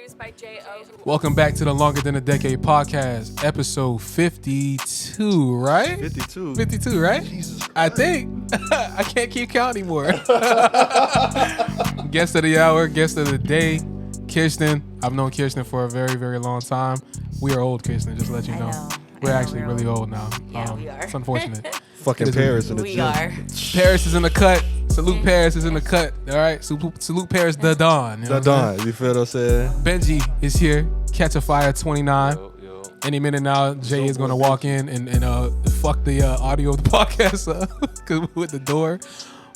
Produced by J.O. Welcome back to the Longer Than a Decade podcast, episode 52, right? 52. 52, right? Jesus Christ. I think. I can't keep count anymore. Guest of the hour, guest of the day, Kirsten. I've known Kirsten for a very, very long time. We are old, Kirsten, just to let you know. We're actually really old now. Yeah, we are. It's unfortunate. Fucking Paris in the We gym. are. Paris is in the cut. Salute Paris is in the cut. All right. Salute Paris the Don. You know The what I'm Don, you feel what I'm saying? saying? Benji is here. Catch a Fire 29. Any minute now, Jay is gonna walk in and fuck the audio of the podcast with the door.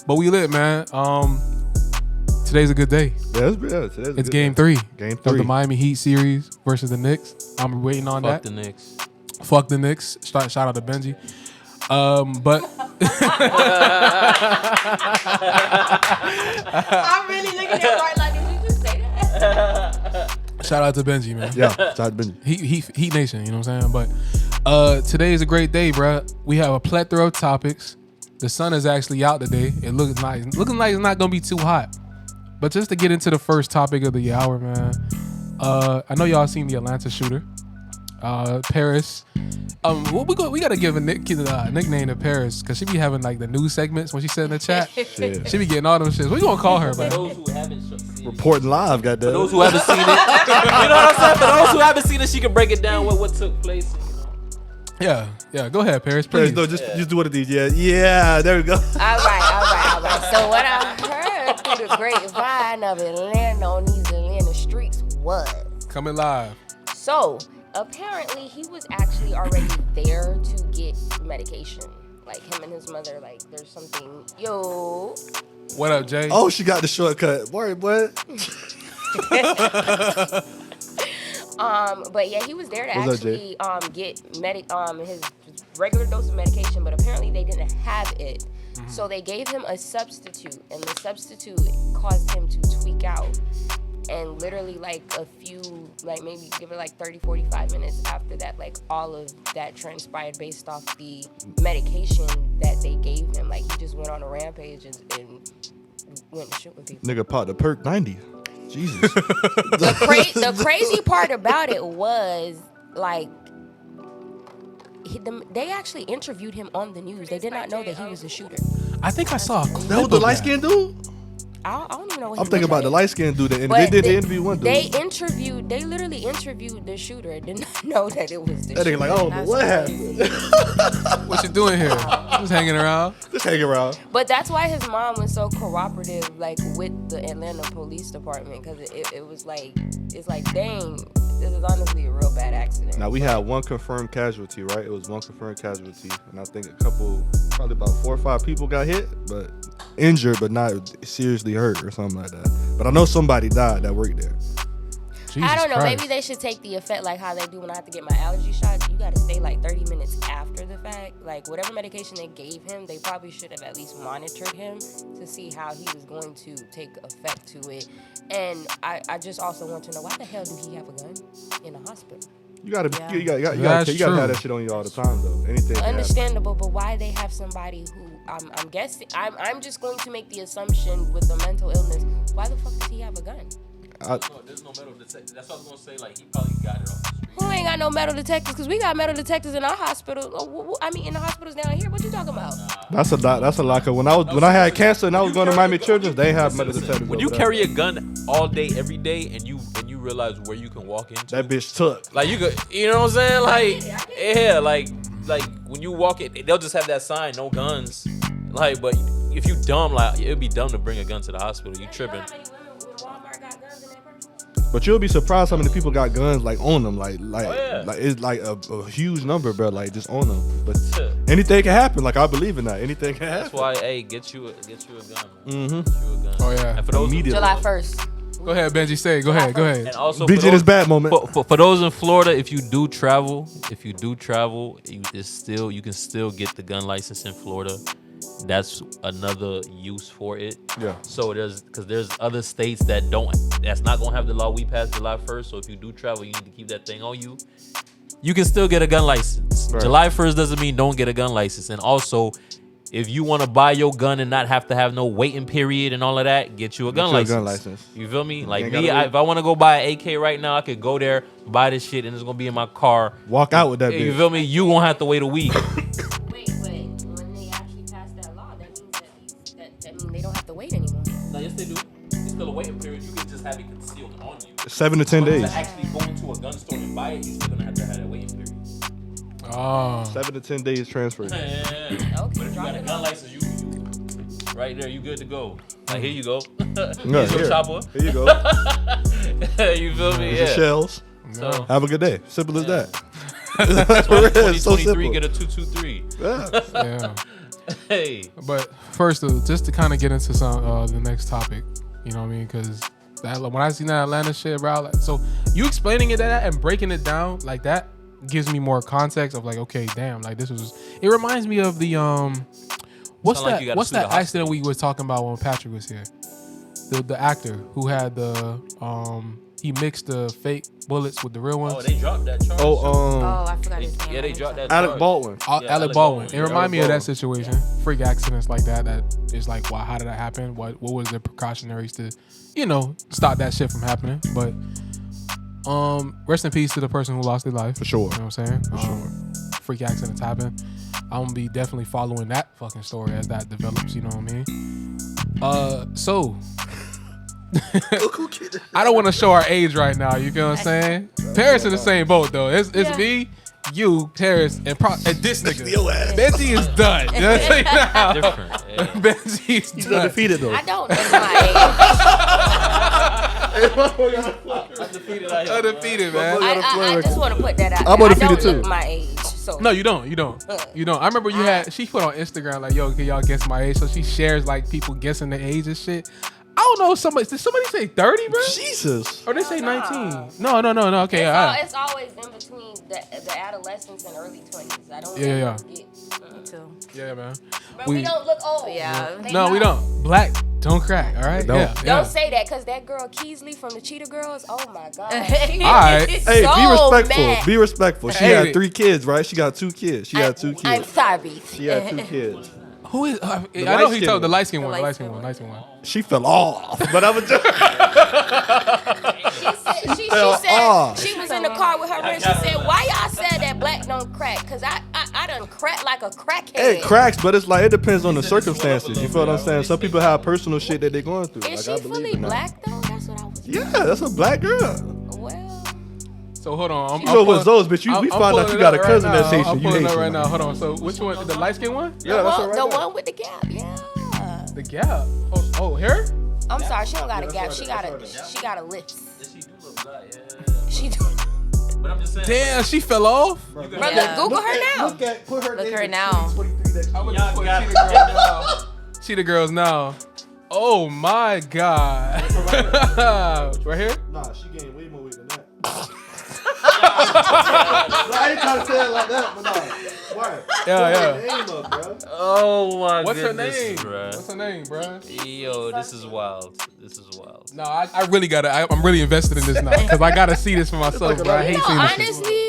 But we lit, man. Today's a good day. Yeah, It's game 3 Game of 3. the Miami Heat series versus the Knicks. I'm waiting on Fuck that. the Knicks. Fuck the Knicks. Shout out to Benji. But I'm really looking at right like, did you just say that? shout out to Benji, man. Yeah, shout out to Benji. Heat Nation, you know what I'm saying? But today is a great day, bruh. We have a plethora of topics. The sun is actually out today. It looking like it's not gonna be too hot. But just to get into the first topic of the hour, man. I know y'all seen the Atlanta shooter, Paris. We gotta give a nickname to Paris because she be having like the news segments when she said in the chat. Shit. She be getting all them shits. What you gonna call her, For man? those who haven't seen it. Reporting live, goddamn. For those who haven't seen it. You know what I'm saying? For those who haven't seen it, she can break it down what took place. You know. Yeah. Go ahead, Paris, please. No, just do one of these. Yeah, there we go. All right. So what I heard through the grapevine of Atlanta on these Atlanta streets was, Coming live. so apparently he was actually already there to get medication. Like him and his mother, like there's something, What up, Jay? Oh, she got the shortcut. Word, what? But yeah, he was there to What's up, Jay? actually get his regular dose of medication, but apparently they didn't have it. Mm-hmm. So they gave him a substitute, and the substitute caused him to tweak out. And literally like a few, like maybe give it like 30, 45 minutes after that, like all of that transpired based off the medication that they gave him. Like he just went on a rampage and went shooting people. Nigga popped the perk 90. Jesus. The crazy part about it was like they actually interviewed him on the news. They did not know that he was a shooter. I think I saw a clip That was the of light skinned dude? I don't even know what I'm he thinking looked about the like. light skinned dude. And But they did the interview one dude. They literally interviewed the shooter and did not know that it was the That shooter. nigga like, I don't know what happened. What you doing here? Just hanging around. Just hang around. But that's why his mom was so cooperative, like with the Atlanta Police Department, because it was like, it's like, dang, this is honestly a real bad accident. Now we had one confirmed casualty, right? It was one confirmed casualty, and I think probably about 4 or 5 people got hit, but injured, but not seriously hurt or something like that. But I know somebody died that worked there. Jesus I don't know. Christ. Maybe they should take the effect like how they do when I have to get my allergy shots. You got to stay like 30 minutes after the fact. Like whatever medication they gave him, they probably should have at least monitored him to see how he was going to take effect to it. And I just also want to know, why the hell do he have a gun in the hospital? You gotta Yeah. have that shit on you all the time though. Anything. can happen. Understandable, but why they have somebody who I'm guessing I'm just going to make the assumption with the mental illness. Why the fuck does he have a gun? No, there's no metal detector. That's what I was gonna say. Like he probably got it off the street. Who ain't got no metal detectors? Because we got metal detectors in our hospital. I mean, in the hospitals down here. What you talking about? That's a lot. Cause when I had cancer and I was going to Miami Children's, they have metal detectors. When you over there. carry a gun all day, every day, and you realize where you can walk into, that bitch took. like you could, you know what I'm saying? Like yeah, like when you walk it, they'll just have that sign, no guns. Like, but if you dumb, like it'd be dumb to bring a gun to the hospital. You tripping? But you'll be surprised how many people got guns like on them, like yeah. like it's like a huge number, bro. Like just on them. But anything can happen. Like I believe in that. Anything can happen. That's why, hey, get you a gun. Mm-hmm. Get you a gun. Oh, yeah. And for those Immediately. July 1st. Go ahead, Benji. Say it. Go ahead. And also, BG in his bad moment. For those in Florida, if you do travel, you can still get the gun license in Florida. That's another use for it. Yeah. So there's other states that's not gonna have the law we passed July 1st. So if you do travel, you need to keep that thing on you. You can still get a gun license. Right. July 1st doesn't mean don't get a gun license. And also, if you want to buy your gun and not have to have no waiting period and all of that, get you a gun license. You feel me? Like me, if I want to go buy an AK right now, I could go there, buy this shit, and it's gonna be in my car. Walk out with that bitch. You feel me? You won't have to wait a week. Wait, when they actually pass that law, that means that means they don't have to wait anymore. No, yes they do. It's still a waiting period. You can just have it concealed on you. 7 to 10 days. To actually go into a gun store and buy it, you're still gonna have to have that waiting period. Oh. 7 to 10 days transfer. Yeah. Okay, But if you got a gun license, you right there, you good to go. Like here you go. No, Here's your here. chopper. Here you go. You feel me? Here's Yeah. your shells. So Have a good day. Simple as that. That's what it is. So 2023 simple. get a 223. Yeah. Yeah. Hey. But first, just to kind of get into some the next topic, you know what I mean? Because when I seen that Atlanta shit, bro, like, so you explaining it that and breaking it down like that gives me more context of like, okay, damn, like this was. It reminds me of the what's Sound like you that? gotta What's sue the that accident we was talking about when Patrick was here? The actor who had the he mixed the fake bullets with the real ones. Oh, they dropped that charge. I forgot his name. Yeah, they dropped that. Alec charge. Baldwin. Yeah, Alec Baldwin. It Yeah, reminded me of that Alec situation. Freak accidents like that. That is like, wow, how did that happen? What was the precautionaries to, stop that shit from happening? But rest in peace to the person who lost their life. For sure. You know what I'm saying? For sure. Freak accidents happen. I'm gonna be definitely following that fucking story as that develops. You know what I mean? So. I don't want to show our age right now. You feel what I'm saying? Paris in the same boat though. It's me, you, Paris, and this nigga. Benji is done. You know what I'm saying now? Different. Yeah. Benji is He's done. undefeated though. I don't know my age. Undefeated out here. Undefeated, man. I just want to put that out. I'm there. I undefeated don't look too. my age. So No, you don't. You don't. I remember she put on Instagram like, yo, can y'all guess my age? So she shares like people guessing the age and shit. I don't know. Did somebody say 30, bro? Jesus. Or they say 19? No. Okay, it's always in between the adolescence and early 20s. I don't Yeah. get Too. Yeah, man. But we don't look old. Yeah. They No, know. we don't. Black don't crack. All right. Don't. Yeah. Don't say that, because that girl Keesley from the Cheetah Girls, oh my God. All right. Hey, So be respectful. mad. Be respectful. She Hey. had 3 kids, right? She got 2 kids. She had 2 kids. I'm sorry. She had 2 kids. Who is? I know he light-skinned told the one. light skin one. The The light light-skinned skin one. She fell off. But I was just. She Fell said off. she was in the car with her friend. She said, "Why y'all said that black don't crack? Cause I done crack like a crackhead." It cracks, but it's like it depends on the circumstances. You feel what I'm saying? Some people have personal shit that they're going through. Is Like, she I believe fully in that. black though? That's what I was. Yeah, that's a black girl. Well, So hold on. You know what's those, bitch? We found out you got a cousin that's Haitian. I'm You pulling it up Haitian. right now. Hold on. So which one? The light skin one? Yeah, that's the all right. one with the gap. Yeah. The gap. Oh, here? I'm sorry, she don't got a gap. right, She that's got a right. she got a lips. She do look black, yeah. She do. But I'm just saying. Damn, she fell off. Brother, Yeah. Google her now. Put her Look her now. Y'all got it. Cheetah girls now. Oh my God. Right here? Nah, she gained way more weight than that. I ain't trying to say it like that, but nah. Why? Yeah. Name up, bro. Oh my What's her goodness, name? bruh. What's her name, bro? Yo, this is wild. This is wild. No, I really gotta. I'm really invested in this now because I gotta see this for myself, bro. I hate seeing this shit.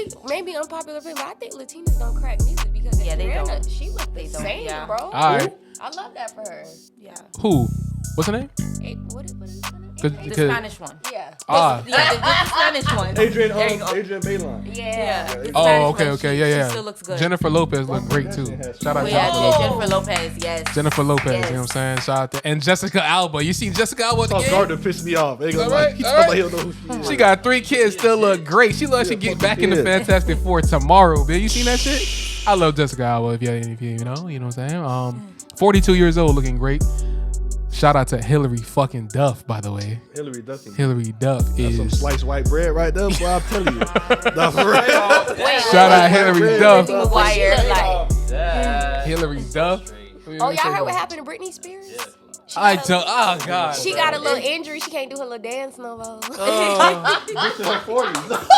Honestly, maybe unpopular opinion, but I think Latinas don't crack neither because Yeah, they Rihanna, don't. she looked the They don't, same, yeah. bro. All right. I love that for her. Yeah. Who? What's her name? Hey, what is her name? The Because Spanish one. Yeah. ah. Yeah, the Spanish one. Adrian There you go. Baylon. Yeah. The Spanish Oh, one, okay, she yeah. still looks good. Jennifer Lopez looked great too. Shout out Oh, yeah, Jennifer Lopez. Jennifer Lopez, yes. Jennifer Lopez, you know Yes. what I'm saying? Shout out to and Jessica Alba. You seen Jessica Alba at the Talk game? Gardner pissed me off. Ain't gonna All lie. right, He all talking about right. he don't know who she is. She got 3 kids, still look great. She looks like she get fucking back in the kid. Fantastic Four tomorrow, man. You seen that shit? I love Jessica Alba. If you know what I'm saying. 42 years old, looking great. Shout out to Hillary fucking Duff, by the way. Hillary Duffy. Hillary Duff That's some is. sliced white bread right there, boy. I'm telling you. Nah, for real. Wait, Shout out Hillary Duff. What she look like? Hillary Duff. Oh, y'all heard what happened to Britney Spears? I don't. Oh God. She got a little injury. She can't do her little dance no more. Bitch in her 40s.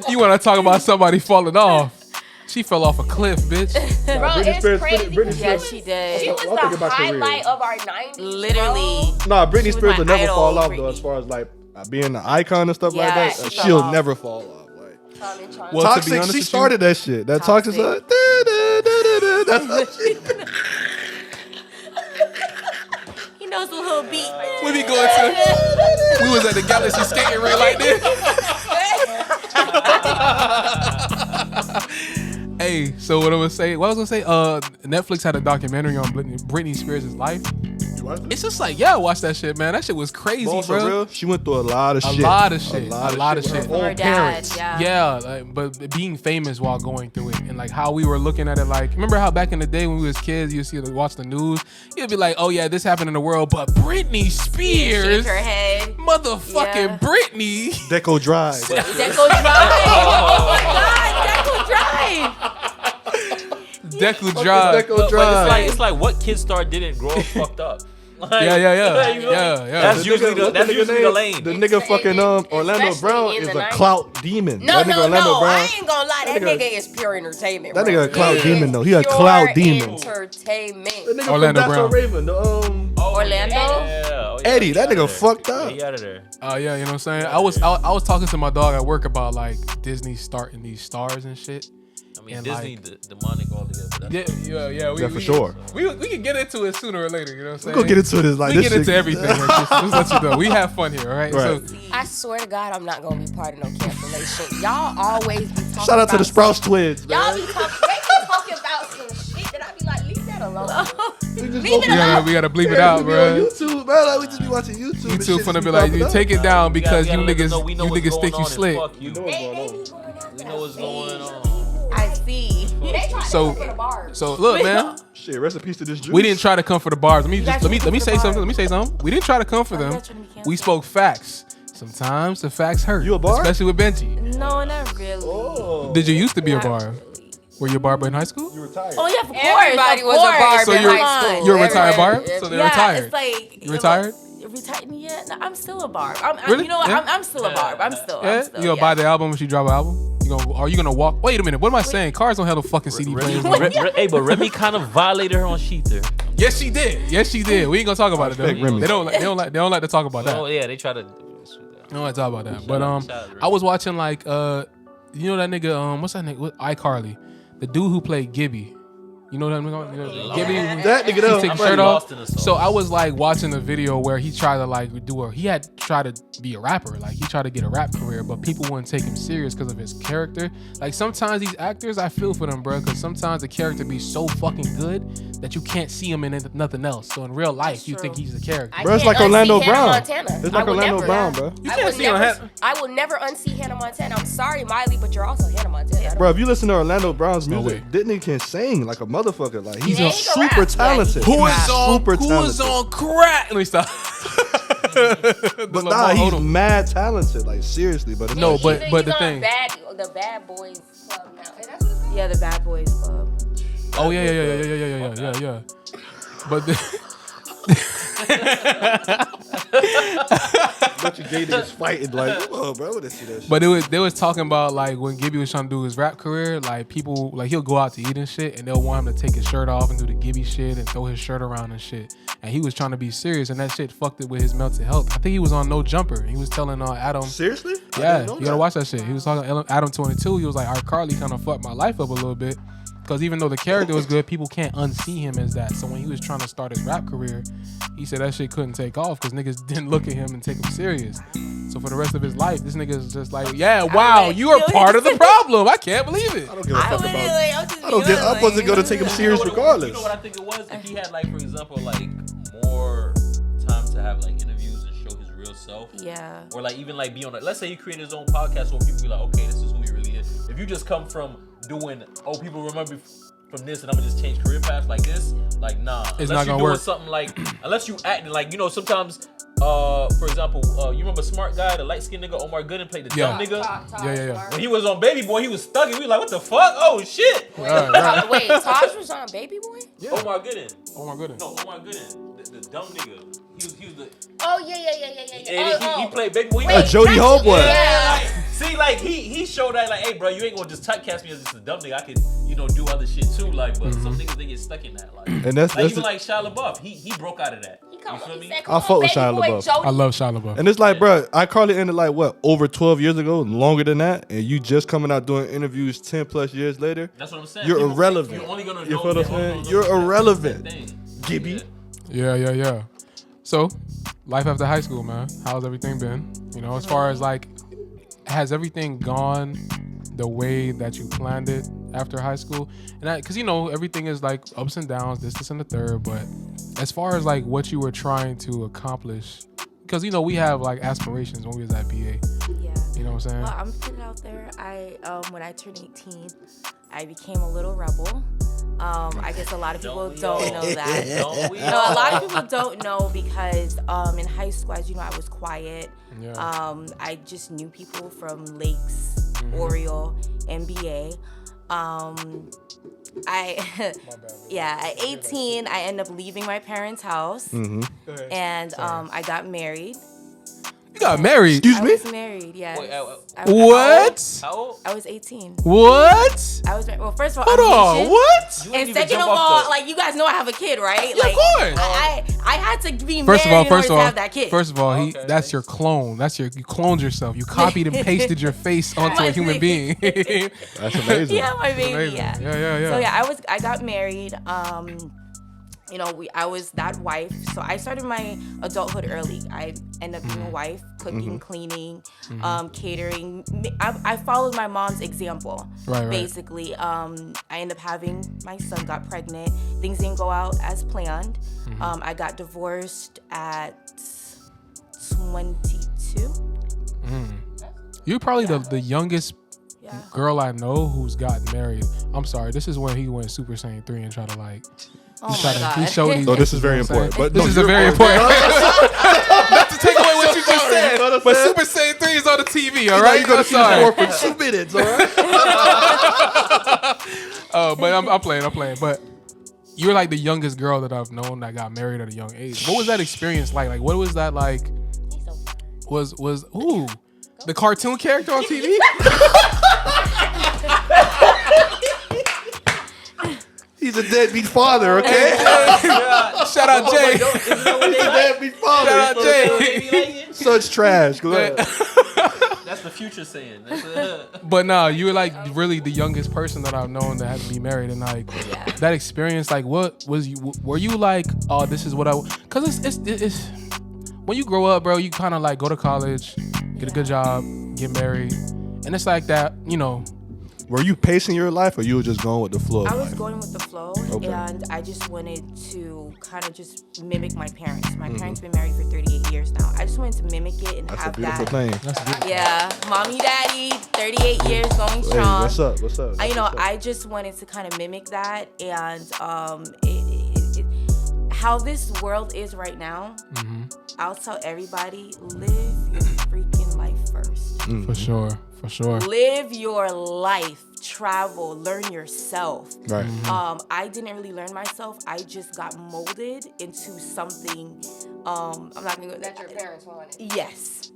You want to talk about somebody falling off? She fell off a cliff, bitch. Bro, Britney it's Spears- crazy. Britney because Yes, Spears- she She did. was I'm thinking the about career. highlight of our 90s. Literally. Nah, Britney She was Spears my will never idol, fall off though, Britney. as far as like being an icon and stuff like Yeah, that. she fell She'll off. never fall off. Like Well, to be Toxic, honest she with started that shit. That toxic. Toxic. That's what she He knows a little beat. We be going to. We was at the Galaxy skating ring like this. Hey, so what I was say? Netflix had a documentary on Britney Spears' life. You watched it? It's just like, yeah, watch that shit, man. That shit was crazy, Bro, for bro. real, she went through a lot of shit. A lot of shit. with Her own dad, parents. yeah. Yeah, like, but being famous while going through it, and like how we were looking at it, like remember how back in the day when we was kids, you see watch the news, you'd be like, oh yeah, this happened in the world, but Britney Spears, Shake her head. motherfucking Yeah. Britney, Deco Drive. Deco Drive. Oh my God, Deco Drive. Deku Drive. Deco But Drive. it's like what kid star didn't grow up fucked up. Like, Yeah. you know, Yeah. That's The usually nigga- that's nigga usually the name- lane. The nigga fucking Orlando especially Brown in is the a 90s. clout demon. No, that nigga Orlando Brown. I ain't gonna lie. That nigga- nigga is pure entertainment. That bro. nigga a clout He demon, is though. He a pure clout demon. Entertainment. The nigga Orlando from That's So Brown. Raven. Orlando? Yeah. Eddie, that nigga fucked up. He out of there. Yeah, you know what I'm saying? I was talking to my dog at work about like Disney starting these stars and shit. I mean, And, Disney demonic altogether. That's Yeah. Yeah, for sure. We can get into it sooner or later. You know what I'm saying? We're gonna get into this. Like, we this get into shit- everything. Like, just let you know. We have fun here, all right? Right. So I swear to God, I'm not gonna be part of no cancellation. Y'all always be talking. Shout out to the about Sprouse twins, Y'all man. be talking about some shit that I be like, leave that alone. We just Leave it alone. we gotta bleep it Yeah, out, we be on bro. YouTube, man. Like, we just be watching YouTube. You and too shit finna just be like, popping you up. take it down because you We gotta let them niggas know we know what's think going you on and slick. fuck you. You know They what's going be on. going out We there. know what's going on. I see. They try to So- come for the bars. So look, man, Shit, rest in peace to this juice. we didn't try to come for the bars. Let me guys say didn't come for something. the bars. Let me say something. We didn't try to come for them. not trying to be canceled. We spoke facts. Sometimes the facts hurt. You a bar? Especially with Benji. No, not really. Oh. Did you used to be a bar? Were you a barber in high school? You retired. Oh yeah, of course. Everybody of was a course. barber So in you're- high school. You're a retired Everybody- barber? So they're Yeah, retired. it's like You retired? Retired? Yeah, no, I'm still a barb. Really? You know what? Yeah. I'm still a barb. I'm still. Yeah? I'm still, You gonna buy the album when she drop an album? Are you gonna walk? Wait a minute. What am I saying? Cars don't have no fucking CD players. Hey, but Remy kind of violated her on Sheether. Yes, she did. Yes, she did. We ain't gonna talk about it though. Respect Remy. They don't like to talk about that. Oh yeah, they try to. I don't want to talk about that. But Shout out to I was watching like you know that nigga what's that nigga? iCarly, the dude who played Gibby. You know that nigga? You know, Gibby. That nigga He though. take I'm his shirt already off. lost in the song. So I was like watching a video where he tried to like he had tried to be a rapper. Like he tried to get a rap career, but people wouldn't take him serious because of his character. Like sometimes these actors, I feel for them, bro, because sometimes the character be so fucking good that you can't see him in nothing else. So in real life, you true. think he's the character. I Bro, it's can't like Orlando unsee Hannah Brown. Montana. It's I like will Orlando never- Brown, bro. I can't will see on never. I will never unsee Hannah Montana. I'm sorry, Miley, but you're also Hannah Montana. Bro, if you listen to Orlando Brown's No music, way. that nigga can sing like a motherfucker. Like he's Yeah, he can super rap. talented. Yeah, he Who is on? Super Who is talented. on crack? Let me stop. But nah, he's mad talented. Like seriously, but it's No, like- but He's the on thing. the Bad Boys Club now. And that's what it's called? Yeah, the Bad Boys Club. Oh yeah. But bunch of gay niggas fighting. Like, come on, bro, I wanna see that shit. But they was talking about like when Gibby was trying to do his rap career, like people like he'll go out to eat and shit, and they'll want him to take his shirt off and do the Gibby shit and throw his shirt around and shit. And he was trying to be serious, and that shit fucked it with his mental health. I think he was on No Jumper. He was telling Adam. Seriously? I Yeah, didn't know you gotta that. watch that shit. He was talking to Adam 22. He was like, iCarly kind of fucked my life up a little bit. Because even though the character was good, people can't unsee him as that. So when he was trying to start his rap career, he said that shit couldn't take off because niggas didn't look at him and take him serious. So for the rest of his life, this nigga is just like, yeah, wow, you are part of the problem. I can't believe it. I don't give a fuck about. I'm just I don't get. I wasn't gonna take him serious You regardless. know what I think it was? If he had like, for example, like more time to have like interviews and show his real self. Yeah. Or like even like be on it. Let's say he created his own podcast so people be like, okay, this is who he really is. If you just come from doing, oh, people remember from this and I'm gonna just change career paths like this, like nah. It's unless not you're gonna doing work. something like, unless you acting like, you know, sometimes, for example, you remember Smart Guy, the light skinned nigga Omar Gooden played the dumb nigga. Yeah. When he was on Baby Boy, he was stuck and we like, what the fuck? Oh shit. Right. Wait, Taj was on Baby Boy? Omar Gooden. Oh my goodness. No, Omar Gooden. The dumb nigga. He was the. Oh, yeah. And he played Baby Boy. Wait, Jody Homeboy. Yeah. Like, see, like he showed that, like, hey, bro, you ain't gonna just typecast me as just a dumb nigga. I could, you know, do other shit too. Like, but some niggas they get stuck in that. Like, And that's even like Shia LaBeouf, he broke out of that. Come feel on, me? he said, I fuck with Shia LaBeouf. I love Shia LaBeouf. And it's like, bro, iCarly ended like what, over 12 years ago, longer than that, and you just coming out doing interviews 10 plus years later. That's what I'm saying. You're irrelevant. You're only gonna You know. feel what I'm saying? You're irrelevant, Gibby. Yeah. So, life after high school, man. How's everything been? You know, as far as like, has everything gone the way that you planned it after high school? And because you know everything is like ups and downs, this and the third. But as far as like what you were trying to accomplish, because you know we have like aspirations when we was at BA. Yeah. You know what I'm saying? Well, I'm putting it out there. When I turned 18, I became a little rebel. I guess a lot of people don't know that. Don't we? No, a lot of people don't know because in high school, as you know, I was quiet. Yeah. I just knew people from Lakes, Oriole, NBA. At 18, I ended up leaving my parents' house, and I got married. You got married? Excuse I me? was married, yes. Wait, What? How old? I was 18. What? I was well. First of all, Hold I'm on. Haitian. What? You And ain't even second jump of off all, the- like you guys know, I have a kid, right? Yeah, like, of course. I had to be First married of all, to have that kid. first of all, Okay, that's your clone. You cloned yourself. You copied and pasted your face onto a human being. That's amazing. Yeah, my baby. Amazing. Yeah. Yeah. So yeah, I got married. You know, I was that wife. So I started my adulthood early. I ended up being a wife, cooking, cleaning, catering. I followed my mom's example. Right. Basically, I ended up having my son got pregnant. Things didn't go out as planned. I got divorced at 22. You're probably the youngest Yeah. girl I know who's gotten married. I'm sorry. This is when he went Super Saiyan 3 and tried to like. Oh my God. He showed these. So this is very you know what I'm important. saying? But this no, is a very you're- important. Not to take away what you just said, You know what I'm but saying? Super Saiyan 3 is on the TV. All Now right, you're gonna I'm see the sorry. for 2 minutes, all right? But I'm playing. But you're like the youngest girl that I've known that got married at a young age. What was that experience like? Like, what was that like? Was the cartoon character on TV? He's a deadbeat father, okay? Shout out Jay. Isn't that what He's they a like? deadbeat father. Shout out Jay. They be like it? Such trash. Go ahead. That's the future saying. But no, you were like really the youngest person that I've known that had to be married, and like that experience. Like, what was you? Were you like, oh, this is what I? Because it's when you grow up, bro. You kind of like go to college, get a good job, get married, and it's like that. You know, Were you pacing your life, or you were just going with the flow? I was going with the flow, Okay. and I just wanted to kind of just mimic my parents. My parents been married for 38 years now. I just wanted to mimic it and That's a have beautiful that. thing. that's beautiful. Yeah, mommy, daddy, 38 years going Hey, strong. what's up? What's up? I, you know, What's up? I just wanted to kind of mimic that, and how this world is right now. I'll tell everybody, live your freaking life first. For sure. Live your life, travel, learn yourself. Right. I didn't really learn myself. I just got molded into something. I'm not gonna go. That your parents wanted. Yes,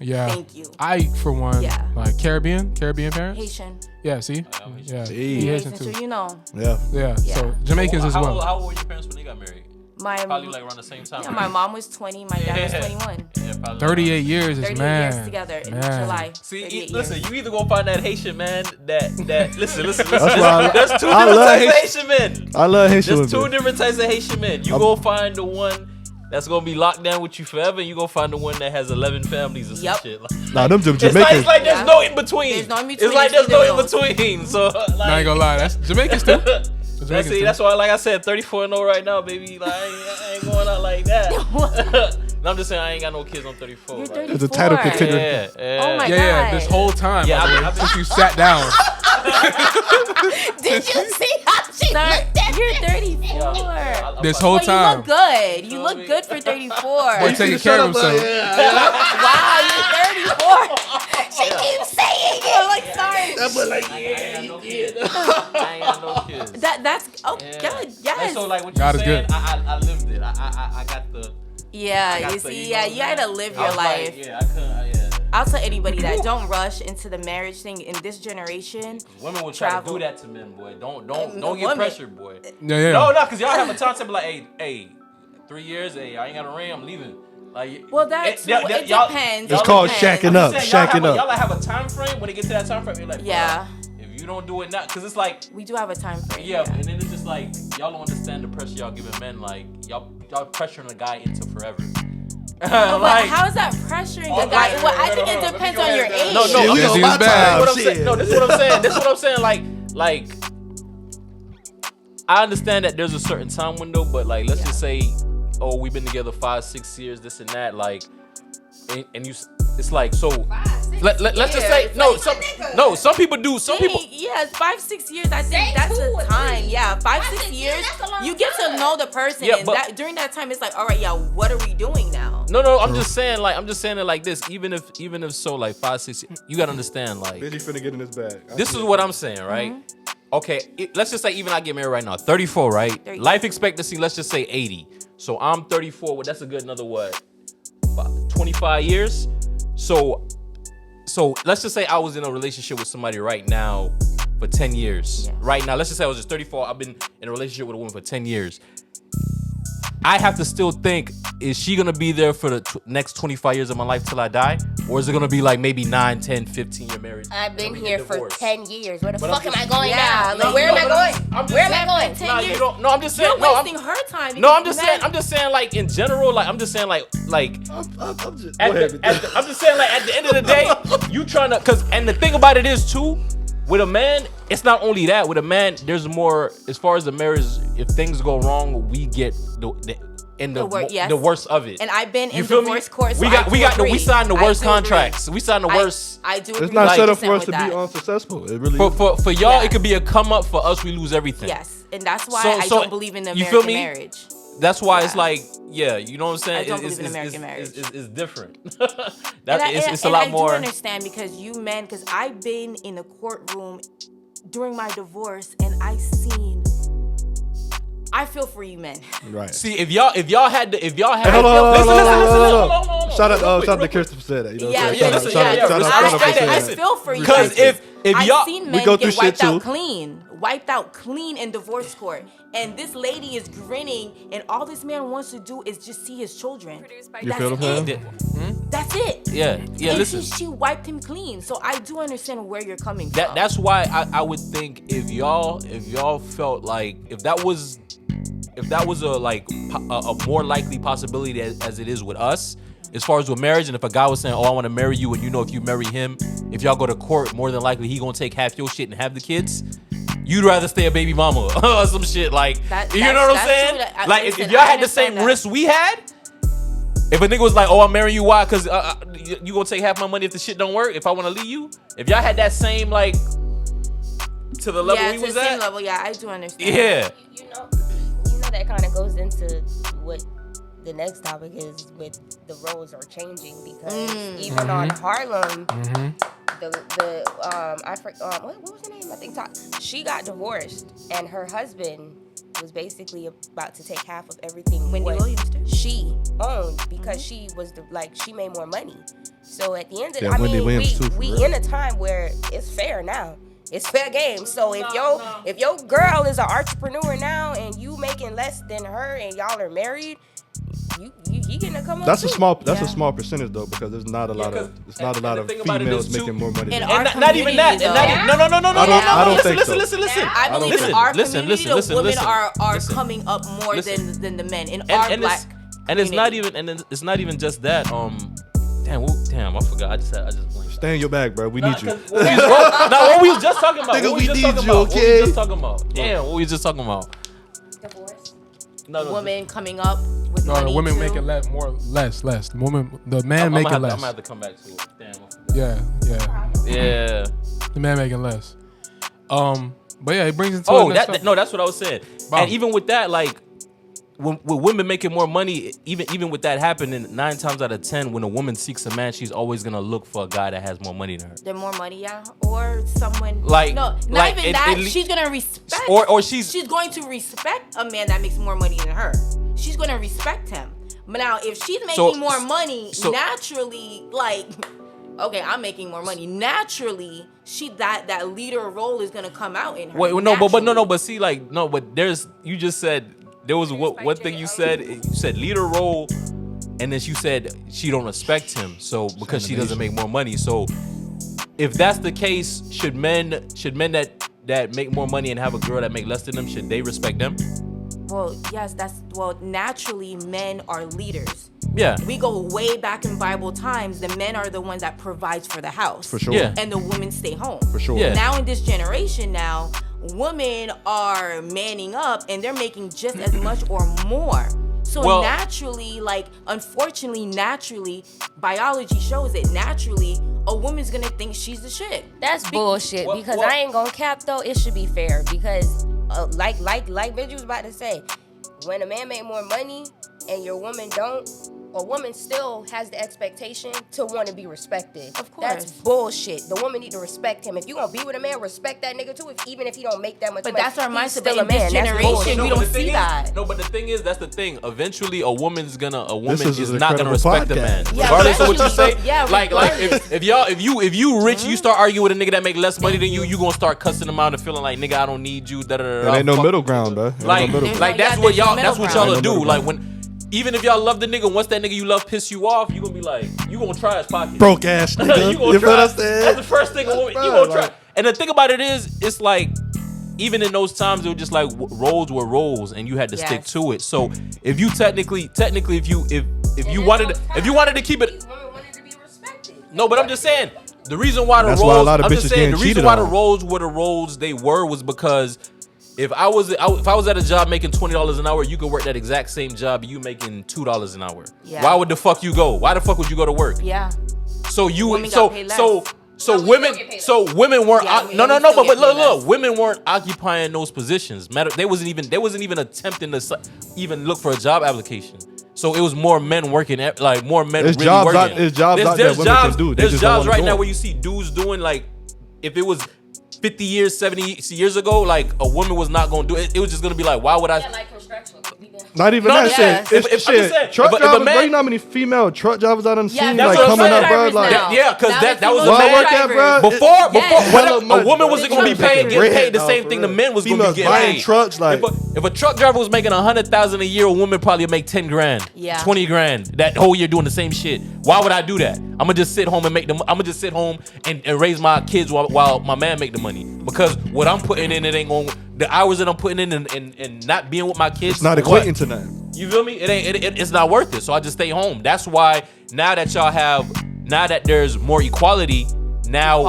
Yeah. thank you. I, for one, Yeah. like Caribbean parents. Haitian. Yeah. See. I'm Yeah. See. He Haitian So too. you know, Yeah. Yeah. So Yeah. Jamaicans as well. How old were your parents when they got married? Probably like around the same time. yeah, right? my mom was 20, my dad was 21. Yeah, probably 38 years is 38 man. years together in Man. July. See, 38 listen, years. you either gonna find that Haitian man that listen. That's why There's two I different love types of Haitian men. I love Haitian There's two women. different types of Haitian men. You gonna find the one that's gonna be locked down with you forever, and you gonna find the one that has 11 families or some Yep. shit. Nah, them It's like, Jamaicans. there's Yeah. no in between. There's no in between. It's like there's It's no either in between. So like, I ain't gonna lie, that's Jamaicans too. That's it. That's why, like I said, 34-0 right now, baby. Like I ain't going out like that. No, I'm just saying I ain't got no kids. I'm 34. You're like- 34. It's a title contender. Yeah, yeah. Oh my Yeah, God. this whole time, Yeah, by the way, I've been- since you sat down. Did you see how she looked at You're 34. This whole whole Well, you time. look good. You look good for 34. Boy, taking care of himself. Wow, you're 34. She keeps saying it. I'm like, sorry. I ain't got no kids. I ain't got no kids. That's Yeah. good. Like, Yes. so like what God you is saying, good. I lived it. I got the. Yeah, got you the, see, you yeah, know, you gotta live I your was like, life. yeah, I couldn't. Yeah. I'll tell anybody that don't rush into the marriage thing in this generation. Women will try Travel. to do that to men, boy. Don't get women. pressured, boy. Yeah. No, because y'all have a time to be like, hey, 3 years, hey, I ain't got a ring, I'm leaving. Like, Well, that's y'all- it y'all- depends. It's It called depends. shacking up. Y'all Shacking up. Y'all have a time frame when they get to that time frame. You're like, Yeah. bro, if you don't do it now, because it's like, We do have a time frame. yeah, and then it's just like y'all don't understand the pressure y'all giving men. Like y'all pressuring a guy into forever. But like, how is that pressuring a guy? Well, I think it depends on your age. no, Shit, we This on is my bad. time. what I'm Shit. saying. No, this is what I'm saying. This is what I'm saying. Like, I understand that there's a certain time window, but like, let's just say, oh, we've been together 5-6 years, this and that, like, and you, it's like, so. Let's just say some people do. Some people. Yeah, 5-6 years. I think Say that's 2 a or time. 3. Yeah, 5-6 5-6 years. years, that's a long You get to time. know the person, Yeah, and but- that during that time, it's like, all right, yeah, what are we doing now? No, I'm just saying it like this. Even if so, like 5-6, you gotta understand, like, Busy finna get in this bag. this is what I'm saying, right? Okay, let's just say even I get married right now, 34, right? 30. Life expectancy, let's just say 80. So I'm 34. Well, that's a good another what? About 25 years. So let's just say I was in a relationship with somebody right now for 10 years. Yeah. Right now, let's just say I was just 34. I've been in a relationship with a woman for 10 years. I have to still think, is she going to be there for the next 25 years of my life till I die? Or is it going to be like maybe 9, 10, 15-year marriage? I've been and we get here for divorced? 10 years. Where the But fuck I'm am I just- going Yeah, now? like, Where am I no, going? I'm just Where am I saying- going? 10 Nah, years. you don't. No, I'm just saying. You're No, wasting her time. no, I'm because just saying. men- I'm just saying, like in general, like I'm just saying, like I'm just. at Go ahead. the, I'm just saying, like at the end of the day, you trying to, cause and the thing about it is too, with a man, it's not only that. With a man, there's more as far as the marriage. If things go wrong, we get yes. the worst of it. And I've been You in feel me? divorce court. We signed the worst contracts. We signed the worst. I do. It's agree not set up 100% for us with to that. be unsuccessful. It really For y'all, Yeah. it could be a come up. For us, we lose everything. Yes, and that's why So- I so, don't believe in the you feel American me? marriage. That's why it's Yeah. like, yeah, you know what I'm saying? I don't believe in American marriage. It's different. And it's a lot I more. do understand because you men, because I've been in a courtroom during my divorce and I feel for you men. right. See, if y'all had Hey, hold on. Shout out to Christopher said that. You know what I'm saying? listen, Shout out respect to that. Christopher I said that. feel for you. Because guys. if I've y'all, seen we men go through get wiped shit out too. wiped out clean in divorce court, and this lady is grinning, and all this man wants to do is just see his children. You feel what I'm saying? That's it. yeah, And listen. she wiped him clean. So I do understand where you're coming from. That's why I would think if y'all felt like if that was a more likely possibility as it is with us, as far as with marriage, and if a guy was saying, oh, I want to marry you, and you know if you marry him, if y'all go to court, more than likely he gonna take half your shit and have the kids. You'd rather stay a baby mama or some shit like, you know what I'm that's saying? true. Like Listen, if y'all I had the same understand that. risk we had, if a nigga was like, oh, I'm marrying you, why? Cause you gonna take half my money if the shit don't work. If I want to leave you, if y'all had that same like to the level yeah, we to was the same at, level. Yeah, I do understand. yeah. You know that kind of goes into what the next topic is with the roles are changing because even on Harlem, what was her name? I think she got divorced and her husband was basically about to take half of everything Wendy what Williams too? she owned because she was she made more money. So at the end of Yeah, Wendy Williams too, for we real. in a time where it's fair now. It's fair game. So if your girl is an entrepreneur now and you making less than her and y'all are married, he gonna come up. That's too. a small percentage though because there's not a lot of the thing about it females is, too, making more money. in than our And not even that. community, And though. not even, no. I don't Listen, think so. listen. I believe Listen, in our listen, community, listen, the women listen, are listen. coming up more Listen. than the men in our black. And it's not community. even it's not even just that. Damn, I forgot. I just blanked. Stay in your bag, bro. We need you. What we was just talking about? Nigga, What we just need talking you, about? What okay? we just talking about? Damn, what we just talking about? Divorce. No, Women coming up with No, money the women too. making less. The woman, the man I'm making gonna less. have to come back to it. Damn. Yeah. Yeah. The man making less. But yeah, it brings into Oh, next that's what I was saying. Wow. And even with that, like, when with women making more money, even with that happening, 9 times out of 10, when a woman seeks a man, she's always gonna look for a guy that has more money than her. They're more money, yeah, or someone Like- no, not like even it- that. it- She's gonna respect, or she's going to respect a man that makes more money than her. She's gonna respect him. But now, if she's making more money, naturally, like, okay, I'm making more money. Naturally, that leader role is gonna come out in her. but see, like, no, but you just said there was one thing you said. You said leader role, and then you said she don't respect him. So because she doesn't make more money. So if that's the case, should men that make more money and have a girl that make less than them, should they respect them? Well, yes, naturally men are leaders. Yeah. We go way back in Bible times. The men are the ones that provides for the house. For sure. Yeah. And the women stay home. For sure. Yeah. Now in this generation women are manning up and they're making just as much or more. So naturally, biology shows it. Naturally, a woman's gonna think she's the shit. That's bullshit. Because I ain't gonna cap though. It should be fair. Because like Benji was about to say, when a man make more money and your woman don't, a woman still has the expectation to want to be respected. Of course. That's bullshit. The woman need to respect him. If you gonna be with a man, respect that nigga too. Even if he don't make that much money. But that's our he's mindset. still But a in this man. That's generation, bullshit. we don't see that. No, but the thing is, that's the thing. Eventually, a woman is not gonna incredible respect the man, podcast. Yeah, regardless of what you say. yeah, like if you rich, you start arguing with a nigga that make less money than you gonna start cussing him out and feeling like, nigga, I don't need you. There ain't no middle ground, bro. Like that's what y'all ground. do. Middle Like ground. even if y'all love the nigga, once that nigga you love piss you off, you gonna be like, you gonna try his pocket. Broke ass nigga. you gonna You feel try. what I'm saying? That's the first thing a woman. You gonna try. And the thing about it is, it's like, even in those times, it was just like roles were roles, and you had to stick to it. So if you technically, if you wanted to keep it. These women wanted to be respected. No, but I'm just saying the reason why the That's roles. why a lot of I'm just bitches saying the getting reason cheated why the on. roles were the roles they were was because if I was at a job making $20 an hour, you could work that exact same job, you making $2 an hour. Yeah. Why would the fuck you go? Why the fuck would you go to work? Yeah. So you Women got paid less. women weren't Yeah, no, women but still get paid look, less. women weren't occupying those positions. They wasn't even attempting to even look for a job application. So it was more men working, like more men There's really jobs working. out- there's jobs out there women can do. They There's just don't jobs wanna right do now them. where you see dudes doing, like, if it was 50 years, 70 years ago, like a woman was not gonna do it. It was just gonna be like, why would I? Yeah, like construction. Not even No, that yeah. shit. It's If- I'm just saying, shit. Truck if a drivers, man- bro, you know how many female truck drivers out on the Yeah, scene, that's like what I'm coming saying. up, bro? Like, Now. Yeah, because Now that the was female where I the work man. at, bro. Before hella a money. woman wasn't gonna be Trucks getting paid the bread, same for thing the real. men was gonna be Females getting buying paid. trucks, like If a truck driver was making 100,000 a year, a woman probably make 10 grand, Yeah. 20 grand that whole year doing the same shit. Why would I do that? I'm gonna just sit home and and raise my kids while my man make the money. Because what I'm putting in, it ain't going. The hours that I'm putting in and not being with my kids, it's not for what? equating to nothing. You feel me? It's not worth it. So I just stay home. That's why now that there's more equality. Now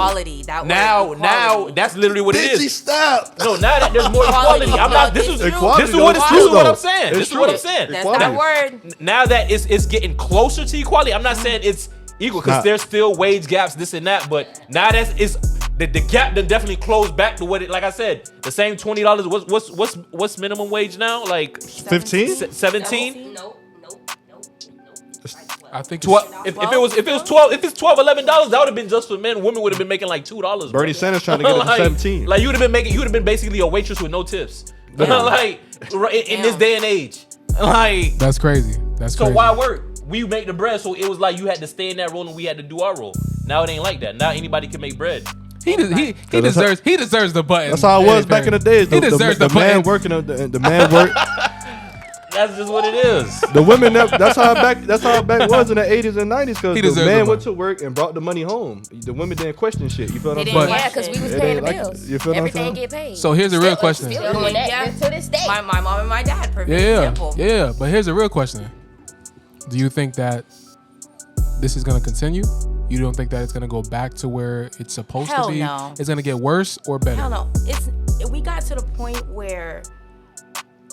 that's literally what it Bitchy, is. stop. No, now that there's more equality, I'm not. This is Equality, this is what though. this is what Though. I'm saying. It's This is true. what I'm saying. That's Equality. that word. Now that it's getting closer to equality, I'm not saying it's equal because Nah. there's still wage gaps, this and that. But now it's the gap done definitely closed back to what it. Like I said, the same $20. What's minimum wage now? Like 15? 17. Nope. I think If it was $12, $11, that would have been just for men. Women would have been making like $2. Bernie Sanders trying to get it to 17. Like you would have been basically a waitress with no tips. Like in this day and age. Like that's crazy. That's so crazy. why work? We make the bread, so it was like you had to stay in that role and we had to do our role. Now it ain't like that. Now anybody can make bread. He deserves the button. That's how it was back in the days. He deserves the man button. working. The man work. That's just what it is. The women. That's how it back was in the 80s and 90s. Because He the deserves man the went money. to work and brought the money home. The women didn't question shit. You feel what I'm They saying? didn't Yeah, because we was It paying ain't the like- bills. you feel what I'm Everything saying? get paid. So here's a real question. Still doing that Yeah. to this day. My mom and my dad, perfect Yeah, example. yeah. But here's a real question. Do you think that this is going to continue? You don't think that it's going to go back to where it's supposed Hell to be? no. It's going to get worse or better? Hell no. We got to the point where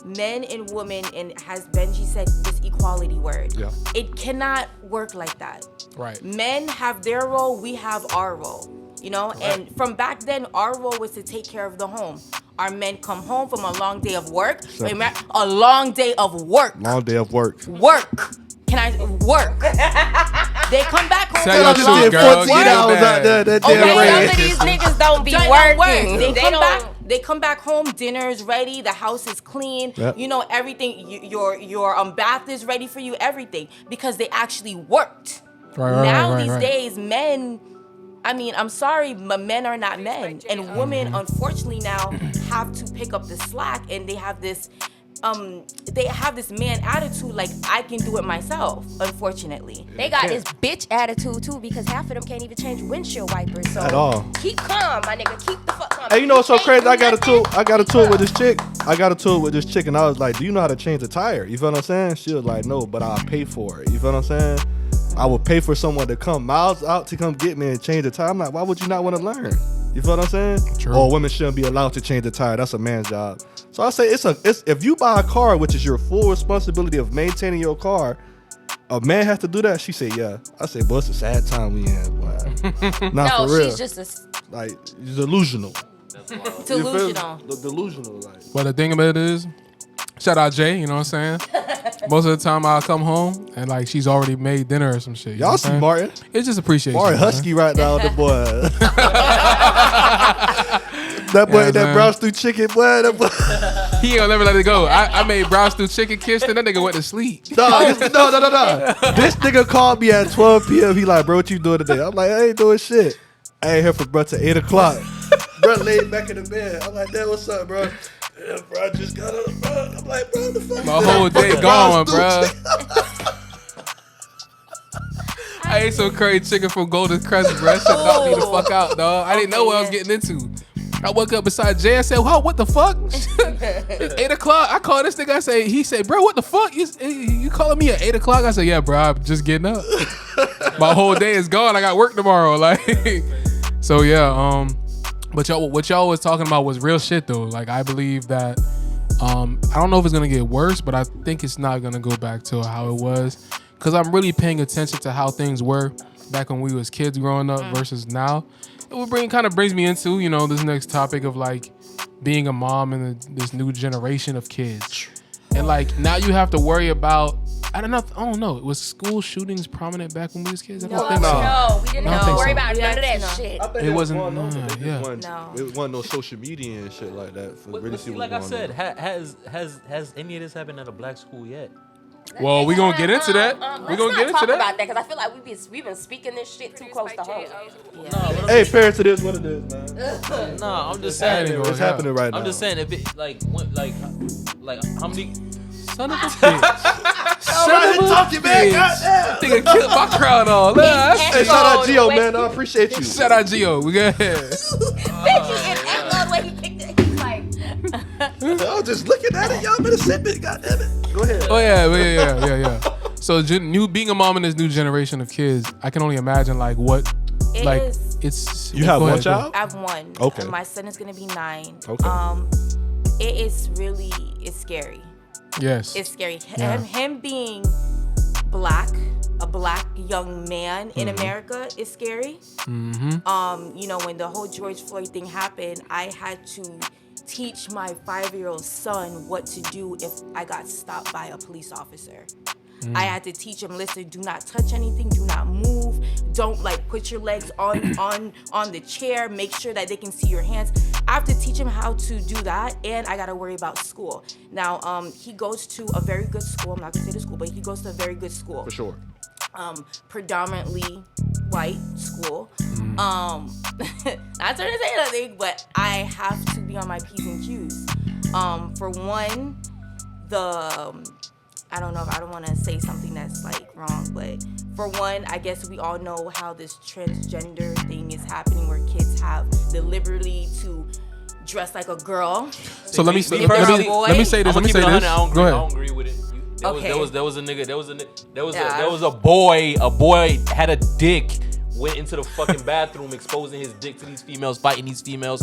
men and women, and as Benji said, this equality word. Yeah. It cannot work like that. Right. Men have their role, we have our role. You know, and from back then, our role was to take care of the home. Our men come home from a long day of work. A long day of work. Long day of work. Work. Can I work? They come back home Tell from your a truth, long Did girl. 14 Get it hours back. out there. That Okay, damn some rain. Some of these niggas don't be They don't working. work. They don't. come back home. Dinner is ready. The house is clean. Yep. You know everything. Your bath is ready for you. Everything because they actually worked. Now these days, men. I mean, I'm sorry, but men are not men, and women, unfortunately, now have to pick up the slack, and they have this they have this man attitude, like I can do it myself. Unfortunately, They got this bitch attitude too, because half of them can't even change windshield wipers. So At all. keep calm, my nigga. Keep the fuck calm. Hey, you know what's so Can't crazy? do I got a nothing. tour with this chick. And I was like, "Do you know how to change a tire?" You feel what I'm saying? She was like, "No, but I'll pay for it." You feel what I'm saying? I would pay for someone to come miles out to come get me and change the tire. I'm like, why would you not want to learn? You feel what I'm saying? True. Or women shouldn't be allowed to change the tire. That's a man's job. So I say it's if you buy a car, which is your full responsibility of maintaining your car, a man has to do that. She said, yeah. I say, boy, it's a sad time we in, boy. Not No, for real. she's just a. Like delusional. delusional. Delusional, like. But the thing about it is, shout out Jay, you know what I'm saying? Most of the time I'll come home and like she's already made dinner or some shit. You know Y'all what see I'm saying? Martin. It's just appreciation. Martin man. husky right now, the boy. That boy, Yeah, that man. brown stew chicken, boy. That boy. He ain't gonna never let it go. I made brown stew chicken kissed and that nigga went to sleep. No. This nigga called me at 12 p.m. He like, bro, what you doing today? I'm like, I ain't doing shit. I ain't here for bro till 8 o'clock. Bro laid back in the bed. I'm like, Dad, what's up, bro? Yeah, bro, I just got up, bro. I'm like, bro, the fuck? My whole day gone, bro. I ate some curry chicken from Golden Crest, bro. That shit knocked me the fuck out, dog. I didn't know what I was getting into. I woke up beside Jay. I said, "Wow, what the fuck?" It's 8 o'clock. I called this nigga. He said, "Bro, what the fuck? You calling me at 8 o'clock?" I said, "Yeah, bro. I'm just getting up. My whole day is gone. I got work tomorrow." Like, so yeah. But what y'all was talking about was real shit though. Like, I believe that. I don't know if it's gonna get worse, but I think it's not gonna go back to how it was. Cause I'm really paying attention to how things were back when we was kids growing up versus now. It kind of brings me into, you know, this next topic of like being a mom in this new generation of kids. And like now you have to worry about, I don't know. Was school shootings prominent back when we was kids? I don't think so. No, we didn't I have don't to think worry so. about none of that No. shit. I think It that's wasn't- going on, but they just yeah. wasn't- No. It wasn't no social media and shit like that for really see like what's I going said, on. has any of this happened at a black school yet? Well, we gonna get into that. We gonna get into talk that. about that because I feel like we've been speaking this shit too close to home. Hey, parents, it is what it is, man. No, I'm just That ain't saying. gonna It's happen. happening right now. I'm just saying if it like how many? Son of a bitch. Son of a talking, man. bitch. Goddamn. Nigga killed my crowd all. Hey, shout out Gio, man. I appreciate you. Shout out Gio. We got And echoed when he picked it. He's like, I was just looking at it. Y'all better sip it. Goddamn it. Go ahead. Oh yeah. So being a mom in this new generation of kids, I can only imagine like what, It like is. it's. You have go one ahead, go child? I have one. Okay. And my son is gonna be 9. Okay. It is really, it's scary. ahead. Yes. It's scary. Yeah. Him being black, a black young man in America is scary. Mm-hmm. You know, when the whole George Floyd thing happened, I had to teach my 5-year-old son what to do if I got stopped by a police officer. I had to teach him, listen, do not touch anything, do not move, don't like put your legs on the chair, make sure that they can see your hands. I have to teach him how to do that, and I gotta worry about school. Now, he goes to a very good school. I'm not gonna say the school, but he goes to a very good school. For sure. Predominantly white school. Not trying to say nothing, but I have to be on my P's and Q's. For one, I don't know if I don't want to say something that's like wrong, but for one, I guess we all know how this transgender thing is happening, where kids have the liberty to dress like a girl. So let me personally- let me say this. I'm Let me gonna keep say it 100. this. I don't Go agree. I ahead. don't agree with it. Okay. There was a nigga. Yeah. There was a boy. A boy had a dick. Went into the fucking bathroom, exposing his dick to these females, fighting these females.